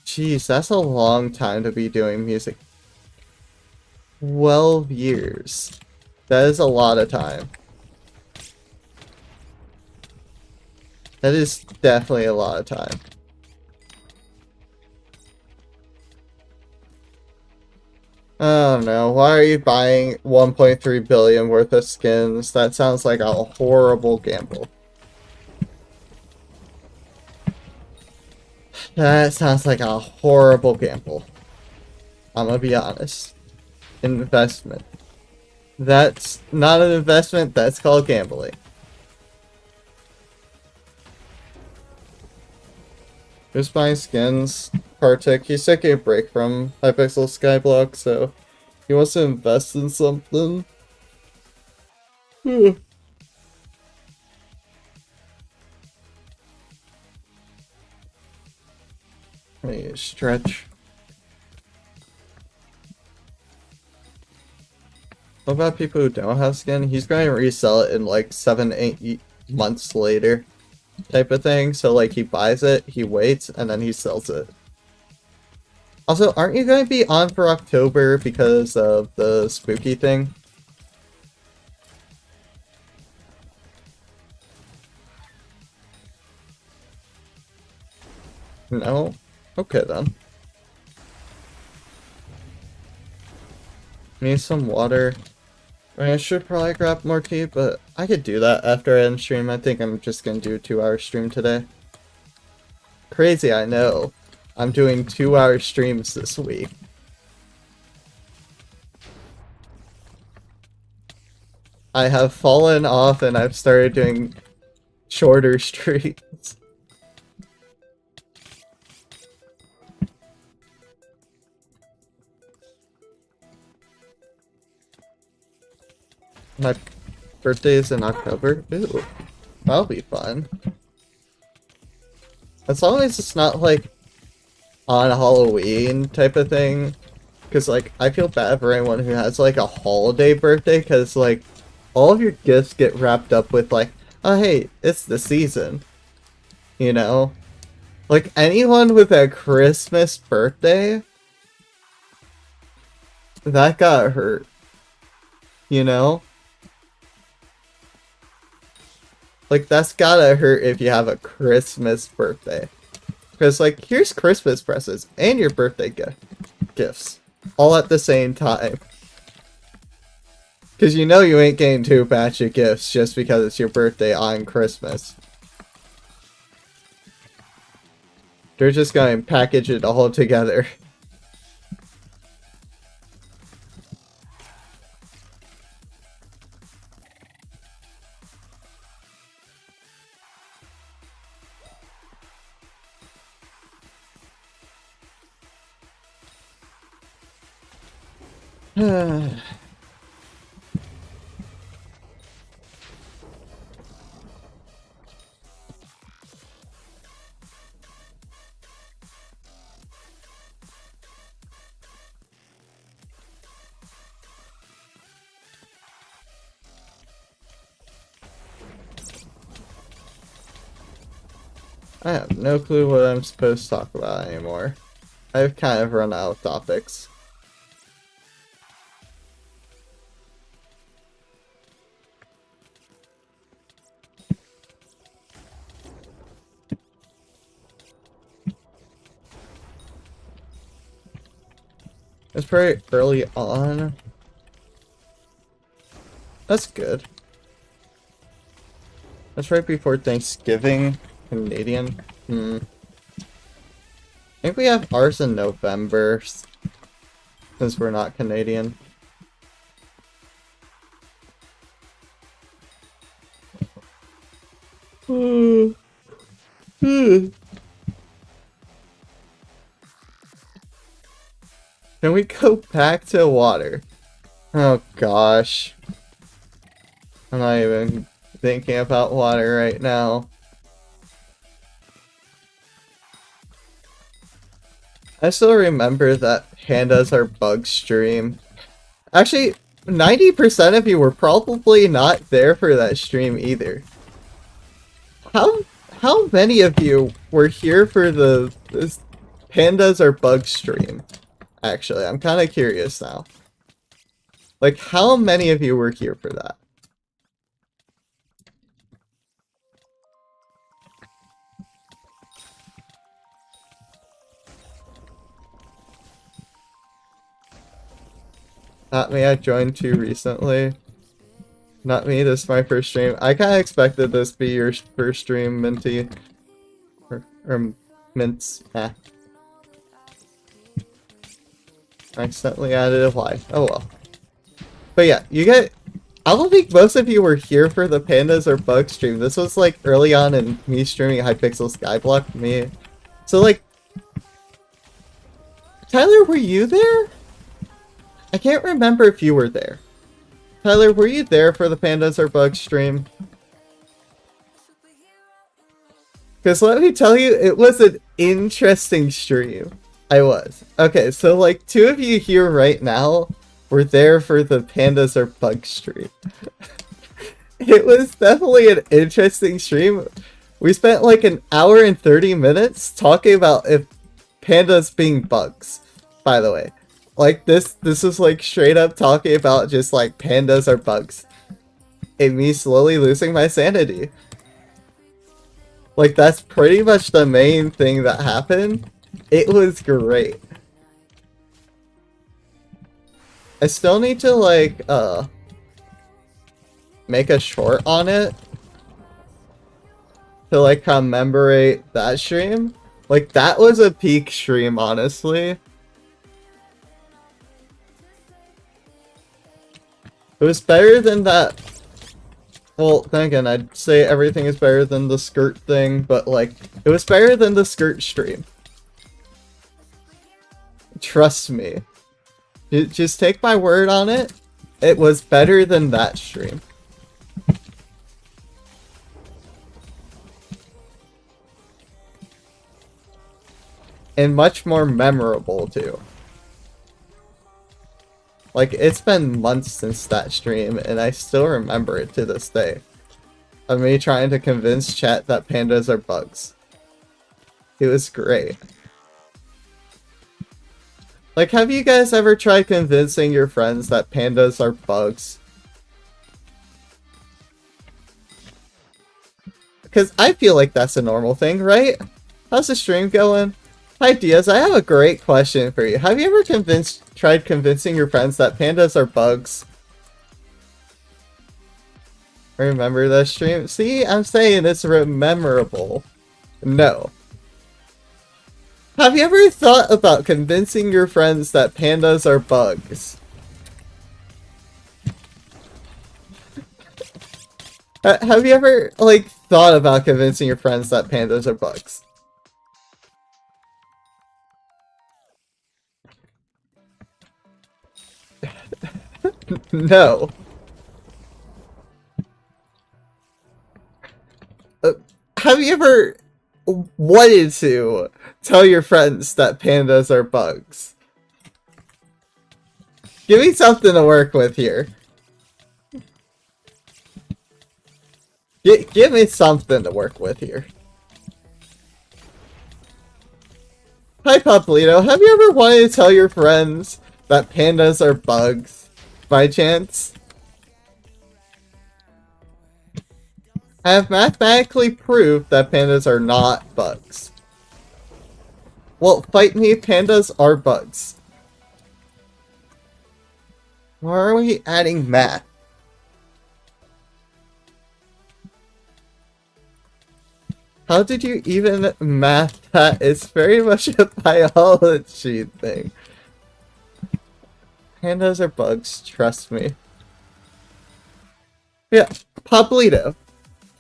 Jeez, that's a long time to be doing music. 12 years. That is a lot of time. That is definitely a lot of time. I don't know. Why are you buying 1.3 billion worth of skins? That sounds like a horrible gamble. That sounds like a horrible gamble. I'm gonna be honest. Investment. That's not an investment, that's called gambling. Who's buying skins? Partic. He's taking a break from Hypixel Skyblock, so he wants to invest in something. Let me stretch. What about people who don't have skin? He's going to resell it in like 7-8 months later type of thing. So like he buys it, he waits, and then he sells it. Also, aren't you going to be on for October because of the spooky thing? No? Okay then. Need some water. I mean, I should probably grab more tea, but I could do that after I end stream. I think I'm just gonna do a 2-hour stream today. Crazy, I know. I'm doing 2-hour streams this week. I have fallen off and I've started doing shorter streams. My birthday is in October. Ooh, that'll be fun. As long as it's not like on Halloween type of thing. Because like, I feel bad for anyone who has like a holiday birthday, because like, all of your gifts get wrapped up with like, oh hey, it's the season. You know? Like, anyone with a Christmas birthday, that got hurt. You know? Like, that's gotta hurt if you have a Christmas birthday. Because, like, here's Christmas presents and your birthday gifts. All at the same time. Because you know you ain't getting 2 batch of gifts just because it's your birthday on Christmas. They're just going to package it all together. I have no clue what I'm supposed to talk about anymore. I've kind of run out of topics. It's pretty early on. That's good. That's right before Thanksgiving. Canadian. I think we have ours in November, since we're not Canadian. Can we go back to water? Oh gosh. I'm not even thinking about water right now. I still remember that pandas are bug stream. Actually, 90% of you were probably not there for that stream either. How many of you were here for this pandas are bug stream? Actually, I'm kind of curious now. Like, how many of you were here for that? Not me, I joined too recently. Not me, this is my first stream. I kind of expected this to be your first stream, Minty. Or Mints. I accidentally added a Y. Oh well. But yeah, you get... I don't think most of you were here for the pandas or bug stream. This was like early on in me streaming Hypixel Skyblock. Me. So like... Tyler, were you there? I can't remember if you were there. Tyler, were you there for the pandas or bug stream? Because let me tell you, it was an interesting stream. I was. Okay, so like 2 of you here right now were there for the pandas or bug stream. It was definitely an interesting stream. We spent like an hour and 30 minutes talking about if pandas being bugs, by the way. Like, this is like straight up talking about just like pandas are bugs. And me slowly losing my sanity. Like, that's pretty much the main thing that happened. It was great. I still need to like, make a short on it. To like commemorate that stream. Like, that was a peak stream, honestly. It was better than that. Well, then again, I'd say everything is better than the skirt thing, but like, it was better than the skirt stream. Trust me. Just take my word on it. It was better than that stream. And much more memorable, too. Like, it's been months since that stream, and I still remember it to this day. Of me trying to convince chat that pandas are bugs. It was great. Like, have you guys ever tried convincing your friends that pandas are bugs? Because I feel like that's a normal thing, right? How's the stream going? Hi Diaz, I have a great question for you. Have you ever tried convincing your friends that pandas are bugs? Remember that stream? See, I'm saying it's memorable. No. Have you ever thought about convincing your friends that pandas are bugs? Have you ever, like, thought about convincing your friends that pandas are bugs? No. Have you ever wanted to tell your friends that pandas are bugs? Give me something to work with here. Give me something to work with here. Hi, Pablito. Have you ever wanted to tell your friends that pandas are bugs, by chance? I have mathematically proved that pandas are not bugs. Well, fight me, pandas are bugs. Why are we adding math? How did you even math that? It's very much a biology thing. Pandas are bugs, trust me. Yeah, Pablito.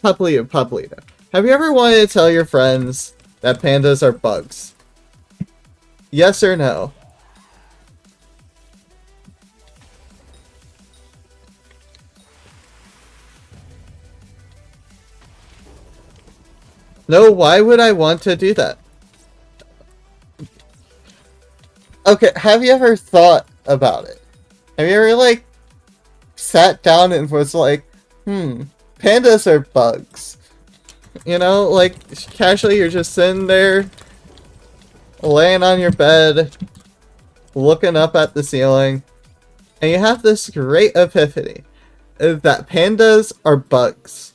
Pablito. Have you ever wanted to tell your friends that pandas are bugs? Yes or no? No, why would I want to do that? Okay, have you ever thought about it? Have you ever, like, sat down and was like, pandas are bugs? You know, like, casually you're just sitting there, laying on your bed, looking up at the ceiling, and you have this great epiphany that pandas are bugs.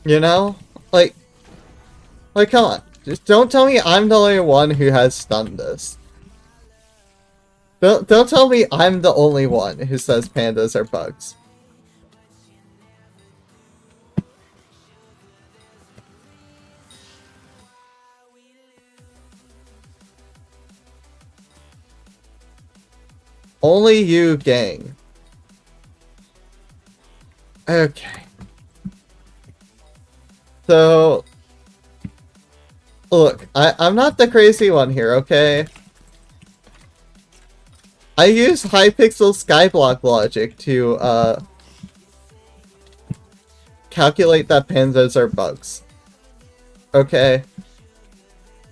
You know? Like, come on. Just don't tell me I'm the only one who has done this. Don't tell me I'm the only one who says pandas are bugs. Only you, gang. Okay. So, look, I'm not the crazy one here, okay? I use Hypixel Skyblock logic to, calculate that pandas are bugs. Okay?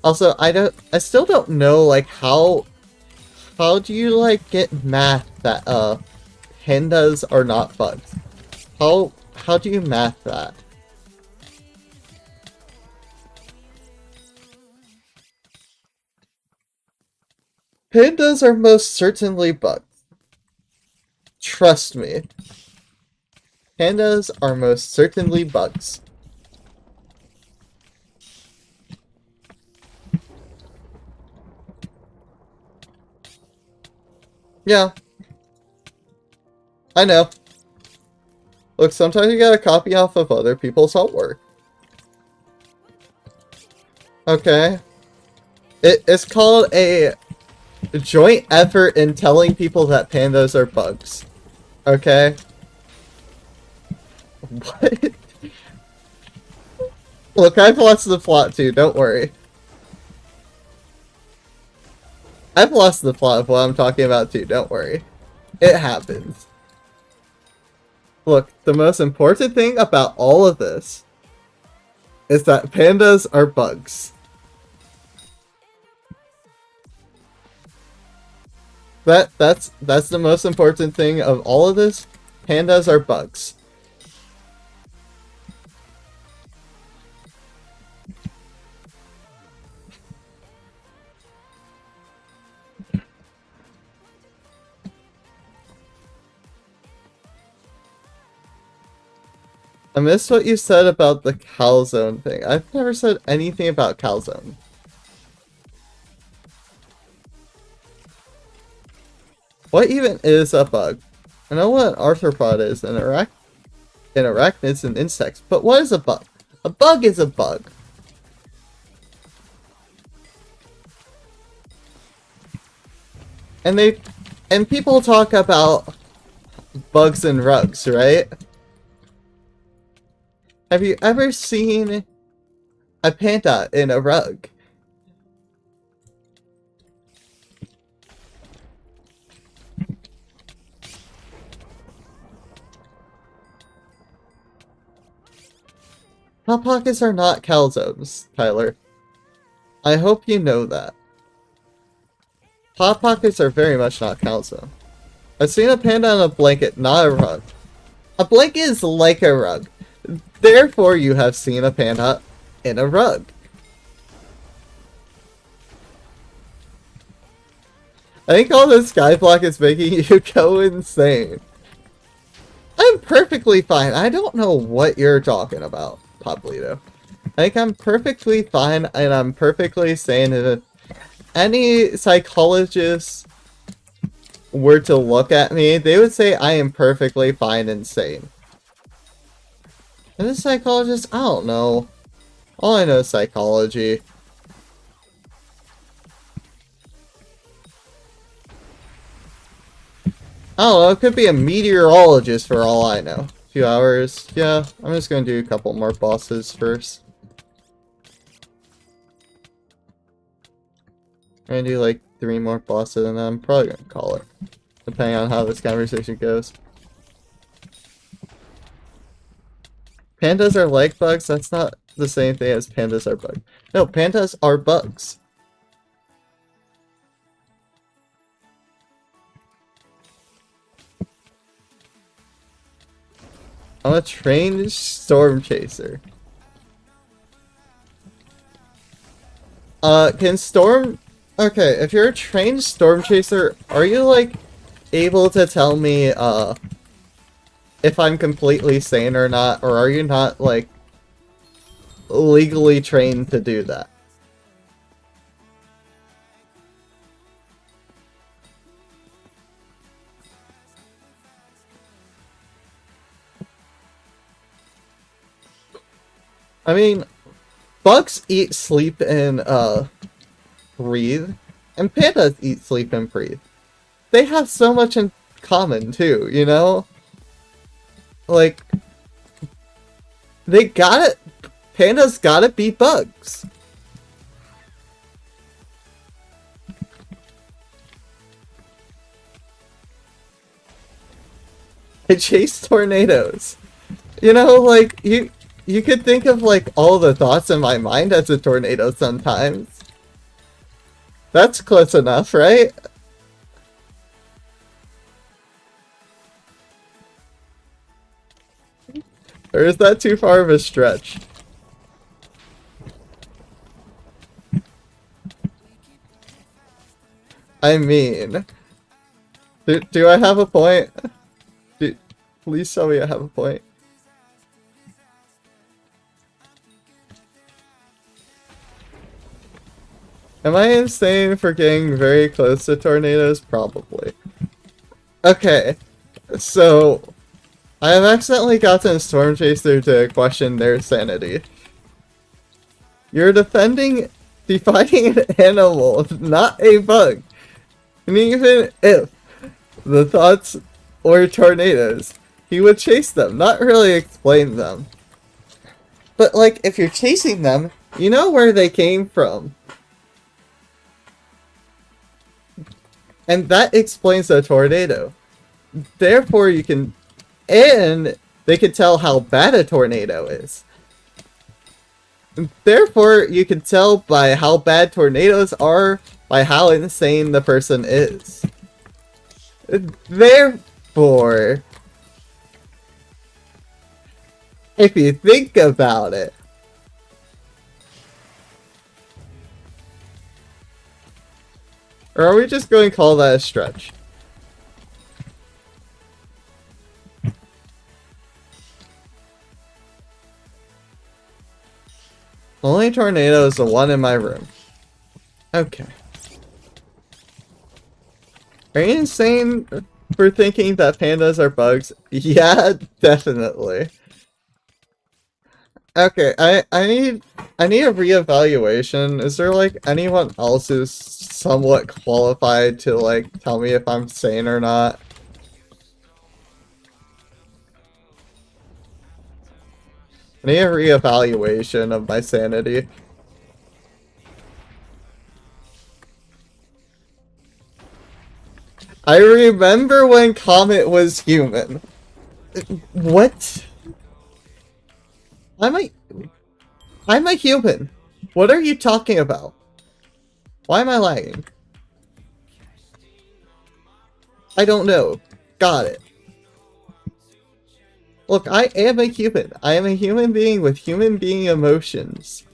Also, I still don't know, like, how do you, like, get math that, pandas are not bugs? How do you math that? Pandas are most certainly bugs. Trust me. Pandas are most certainly bugs. Yeah. I know. Look, sometimes you gotta copy off of other people's artwork. Okay. It's called a joint effort in telling people that pandas are bugs. Okay? What? Look, I've lost the plot too, don't worry. I've lost the plot of what I'm talking about too, don't worry. It happens. Look, the most important thing about all of this is that pandas are bugs. That's the most important thing of all of this. Pandas are bugs. I missed what you said about the calzone thing. I've never said anything about calzone. What even is a bug? I know what an arthropod is, an arachnids and insects, but what is a bug? A bug is a bug. And people talk about bugs and rugs, right? Have you ever seen a panda in a rug? Hot Pockets are not calzones, Tyler. I hope you know that. Hot Pockets are very much not calzone. I've seen a panda on a blanket, not a rug. A blanket is like a rug. Therefore, you have seen a panda in a rug. I think all this Skyblock is making you go insane. I'm perfectly fine. I don't know what you're talking about, Pablito. I think I'm perfectly fine, and I'm perfectly sane. If any psychologist were to look at me, they would say I am perfectly fine and sane. And this psychologist, I don't know. All I know is psychology. I don't know, it could be a meteorologist for all I know. A few hours. Yeah, I'm just gonna do a couple more bosses first. I'm gonna do like 3 more bosses and then I'm probably gonna call it. Depending on how this conversation goes. Pandas are like bugs? That's not the same thing as pandas are bugs. No, pandas are bugs. I'm a trained storm chaser. Can storm... Okay, if you're a trained storm chaser, are you, like, able to tell me, if I'm completely sane or not? Or are you not, like, legally trained to do that? I mean, bugs eat, sleep, and, breathe. And pandas eat, sleep, and breathe. They have so much in common, too, you know? Like, they gotta... Pandas gotta be bugs. I chase tornadoes. You know, like, you could think of, like, all the thoughts in my mind as a tornado sometimes. That's close enough, right? Or is that too far of a stretch? I mean... Do I have a point? Please tell me I have a point. Am I insane for getting very close to tornadoes? Probably. Okay, so I have accidentally gotten Storm Chaser to question their sanity. You're defining an animal, not a bug. And even if the thoughts were tornadoes, he would chase them, not really explain them. But like, if you're chasing them, you know where they came from. And that explains the tornado. Therefore, you can... And they can tell how bad a tornado is. Therefore, you can tell by how bad tornadoes are by how insane the person is. Therefore, if you think about it, or are we just going to call that a stretch? Only tornado is the one in my room. Okay. Are you insane for thinking that pandas are bugs? Yeah, definitely. Okay, I need a reevaluation. Is there like anyone else who's somewhat qualified to like tell me if I'm sane or not? I need a reevaluation of my sanity. I remember when Comet was human. What? I'm a human. What are you talking about? Why am I lagging? I don't know. Got it. Look, I am a human. I am a human being with human being emotions.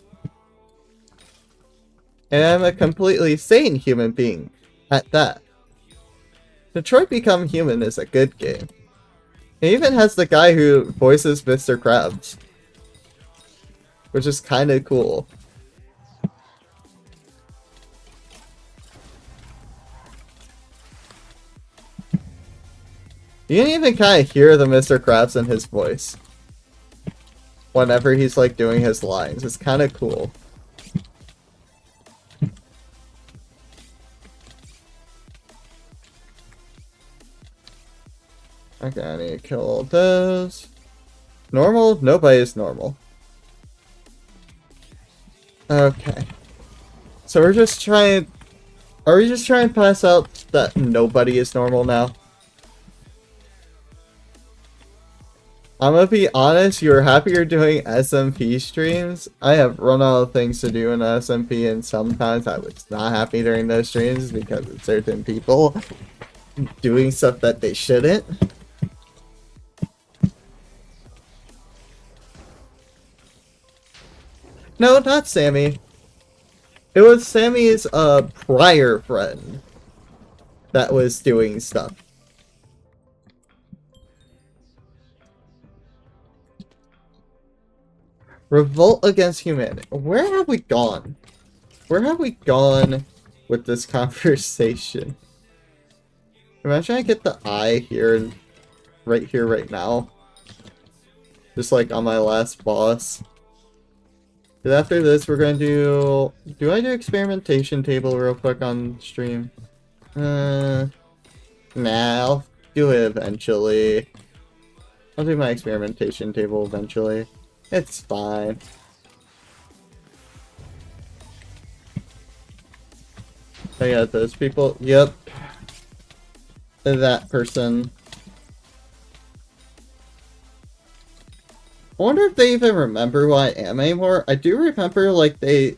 And I'm a completely sane human being at that. Detroit Become Human is a good game. It even has the guy who voices Mr. Krabs, which is kind of cool. You can even kind of hear the Mr. Krabs in his voice whenever he's like doing his lines. It's kind of cool. Okay, I need to kill all those. Normal? Nobody's normal. Okay. So we're just trying... Are we just trying to pass out that nobody is normal now? I'm gonna be honest, you were happy you're doing SMP streams. I have run out of things to do in SMP, and sometimes I was not happy during those streams because of certain people doing stuff that they shouldn't. No, not Sammy. It was Sammy's prior friend that was doing stuff. Revolt against humanity. Where have we gone? Where have we gone with this conversation? Imagine I get the eye here, right now. Just like on my last boss. But after this, we're going to do... Do I do experimentation table real quick on stream? Nah, I'll do it eventually. I'll do my experimentation table eventually. It's fine. I got those people. Yep. That person. I wonder if they even remember who I am anymore. I do remember, like, they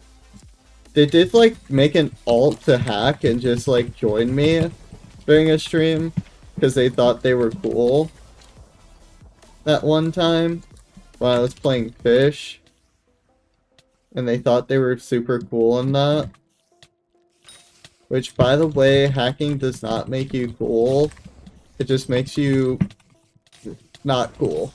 did, like, make an alt to hack and just, like, join me during a stream because they thought they were cool that one time when I was playing Fish. And they thought they were super cool in that. Which, by the way, hacking does not make you cool. It just makes you not cool.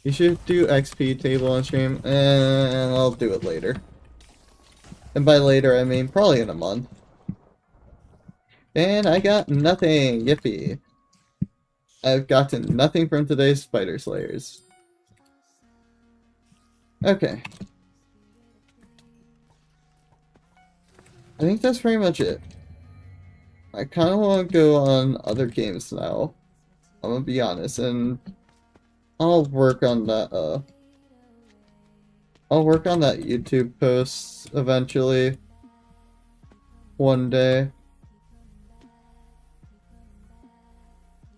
You should do XP table on stream, and I'll do it later. And by later, I mean probably in a month. And I got nothing, yippee. I've gotten nothing from today's Spider Slayers. Okay. I think that's pretty much it. I kind of want to go on other games now. I'm gonna be honest, and I'll work on that, I'll work on that YouTube post eventually. One day.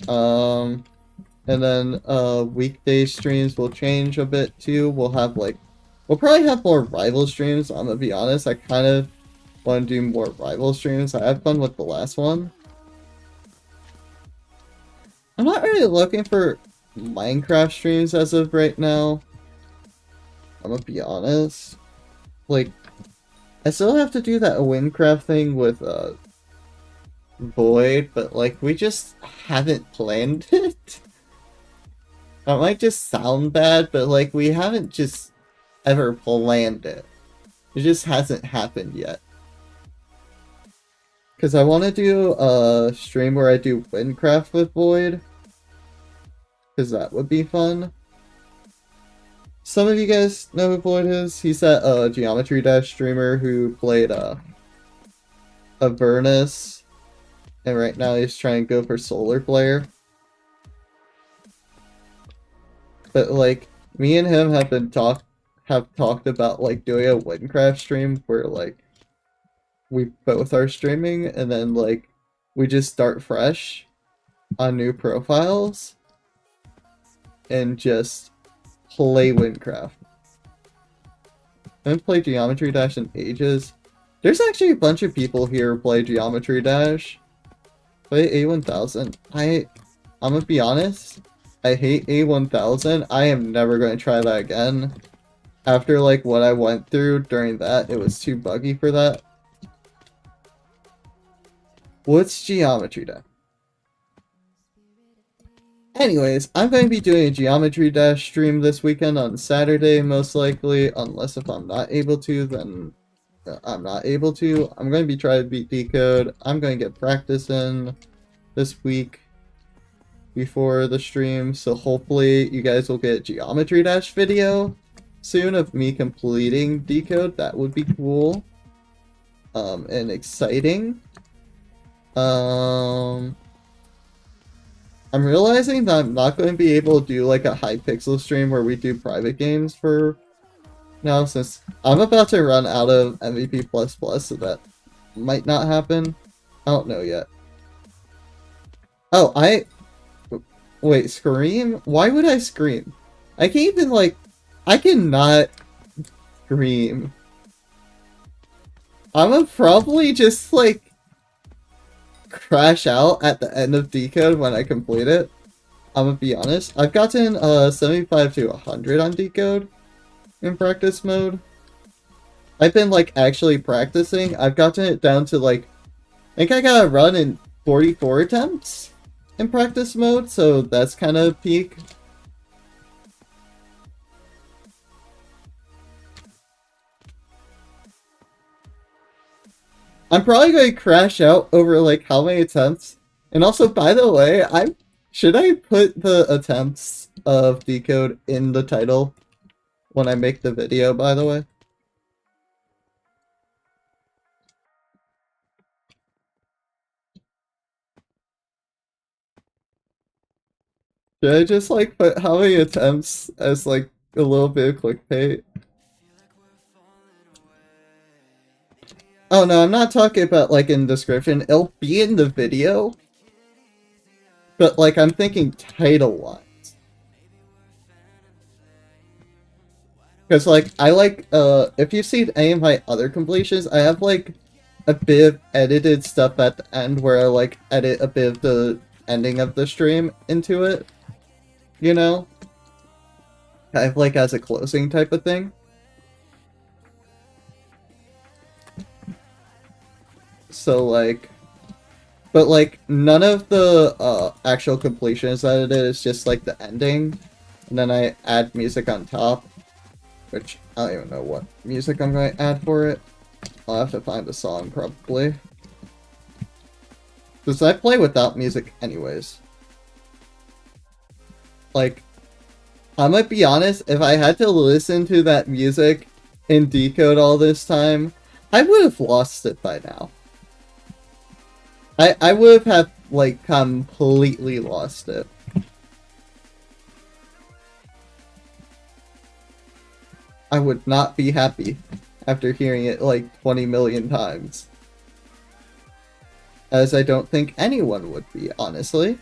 And then, weekday streams will change a bit too. We'll probably have more rival streams, I'm gonna be honest. I kind of want to do more rival streams. I had fun with the last one. I'm not really looking for Minecraft streams as of right now. I'm gonna be honest. Like, I still have to do that Windcraft thing with Void, but like we just haven't planned it. That might just sound bad, but like we haven't just ever planned it. It just hasn't happened yet. Because I want to do a stream where I do Windcraft with Void. Because that would be fun. Some of you guys know who Void is. He's that Geometry Dash streamer who played Avernus. And right now he's trying to go for Solar Flare. But like, me and him have talked about like doing a Windcraft stream where like we both are streaming and then like we just start fresh on new profiles and just play Windcraft. I haven't played Geometry Dash in ages. There's actually a bunch of people here who play Geometry Dash. Play A1000. I'm gonna be honest. I hate A1000. I am never going to try that again. After, like, what I went through during that, it was too buggy for that. What's Geometry Dash? Anyways, I'm going to be doing a Geometry Dash stream this weekend on Saturday, most likely. Unless if I'm not able to, then I'm not able to. I'm going to be trying to beat Decode. I'm going to get practice in this week before the stream, so hopefully you guys will get a Geometry Dash video soon of me completing Decode. That would be cool. And exciting. I'm realizing that I'm not going to be able to do like a Hypixel stream where we do private games for now, since I'm about to run out of MVP++, so that might not happen. I don't know yet. Oh, wait, scream? Why would I scream? I can't even, like, I cannot scream. I'm gonna probably just, like, crash out at the end of Decode when I complete it. I'm gonna be honest. I've gotten 75 to 100 on Decode in practice mode. I've been, like, actually practicing. I've gotten it down to, like, I think I got a run in 44 attempts in practice mode, so that's kind of peak. I'm probably going to crash out over, like, how many attempts. And also, by the way, should I put the attempts of Decode in the title when I make the video, by the way? Should I just, like, put how many attempts as, like, a little bit of clickbait? Oh no, I'm not talking about, like, in the description. It'll be in the video. But, like, I'm thinking title-wise. Because, like, I like, if you've seen any of my other completions, I have, like, a bit of edited stuff at the end where I, like, edit a bit of the ending of the stream into it. You know? Kind of, like, as a closing type of thing. So, like... But, like, none of the, actual completions that I did is just, like, the ending. And then I add music on top. Which, I don't even know what music I'm going to add for it. I'll have to find a song, probably. Because I play without music anyways. Like, I might be honest, if I had to listen to that music in Decode all this time, I would have lost it by now. I would have, like, completely lost it. I would not be happy after hearing it, like, 20 million times. As I don't think anyone would be, honestly.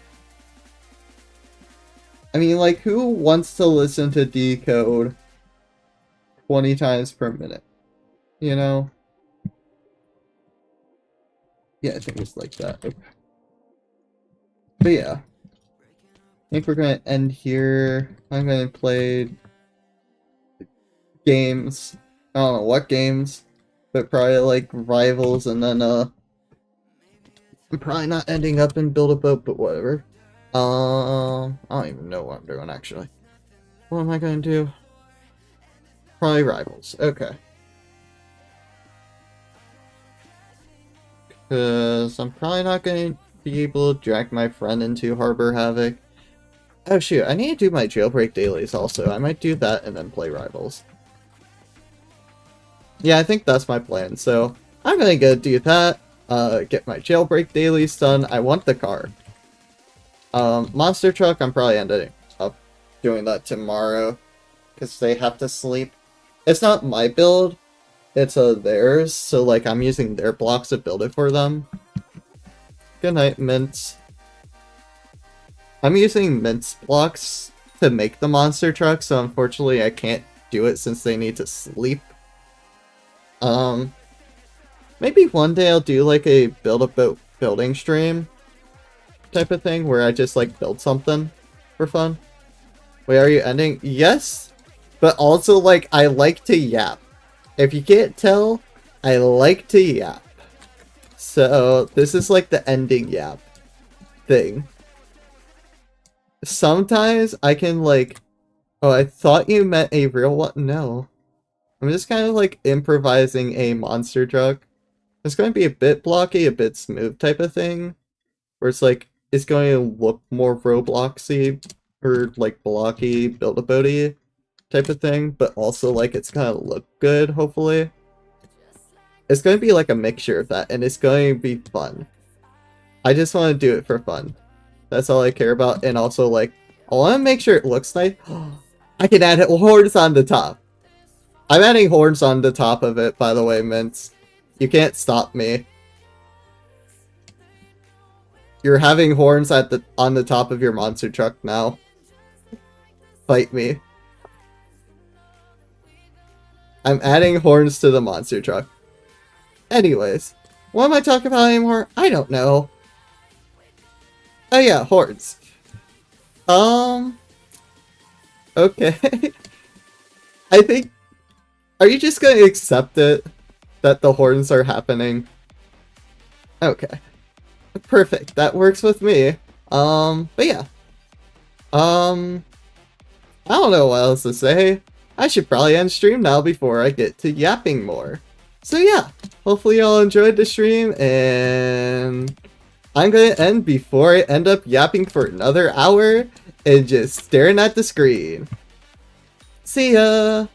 I mean, like, who wants to listen to Decode 20 times per minute? You know? Yeah, I think it's like that. Okay. But yeah. I think we're gonna end here. I'm gonna play games. I don't know what games. But probably like Rivals, and then I'm probably not ending up in Build a Boat, but whatever. I don't even know what I'm doing actually. What am I gonna do? Probably Rivals. Okay. Because I'm probably not going to be able to drag my friend into Harbor Havoc. Oh shoot, I need to do my jailbreak dailies also. I might do that and then play Rivals. Yeah, I think that's my plan. So I'm going to go do that. Get my jailbreak dailies done. I want the car. Monster Truck, I'm probably ending up doing that tomorrow. Because they have to sleep. It's not my build. It's theirs, so like I'm using their blocks to build it for them. Good night, Mints. I'm using Mint's blocks to make the monster truck, so unfortunately I can't do it since they need to sleep. Maybe one day I'll do like a build a boat building stream type of thing where I just like build something for fun. Wait, are you ending? Yes, but also like I like to yap. If you can't tell, I like to yap. So this is like the ending yap thing. Sometimes I can like, oh, I thought you meant a real one. No, I'm just kind of like improvising a monster truck. It's going to be a bit blocky, a bit smooth type of thing, where it's like it's going to look more Robloxy or like blocky, build-a-boaty type of thing, but also like it's gonna look good, hopefully. It's going to be like a mixture of that, and it's going to be fun. I just want to do it for fun. That's all I care about, and also like I want to make sure it looks nice. I can add horns on the top. I'm adding horns on the top of it, by the way, Mints. You can't stop me. You're having horns on the top of your monster truck now. Fight me. I'm adding horns to the monster truck. Anyways, what am I talking about anymore? I don't know. Oh yeah, horns. Okay. I think... Are you just gonna accept it? That the horns are happening? Okay. Perfect. That works with me. But yeah. I don't know what else to say. I should probably end stream now before I get to yapping more. So yeah, hopefully y'all enjoyed the stream, and I'm gonna end before I end up yapping for another hour and just staring at the screen. See ya!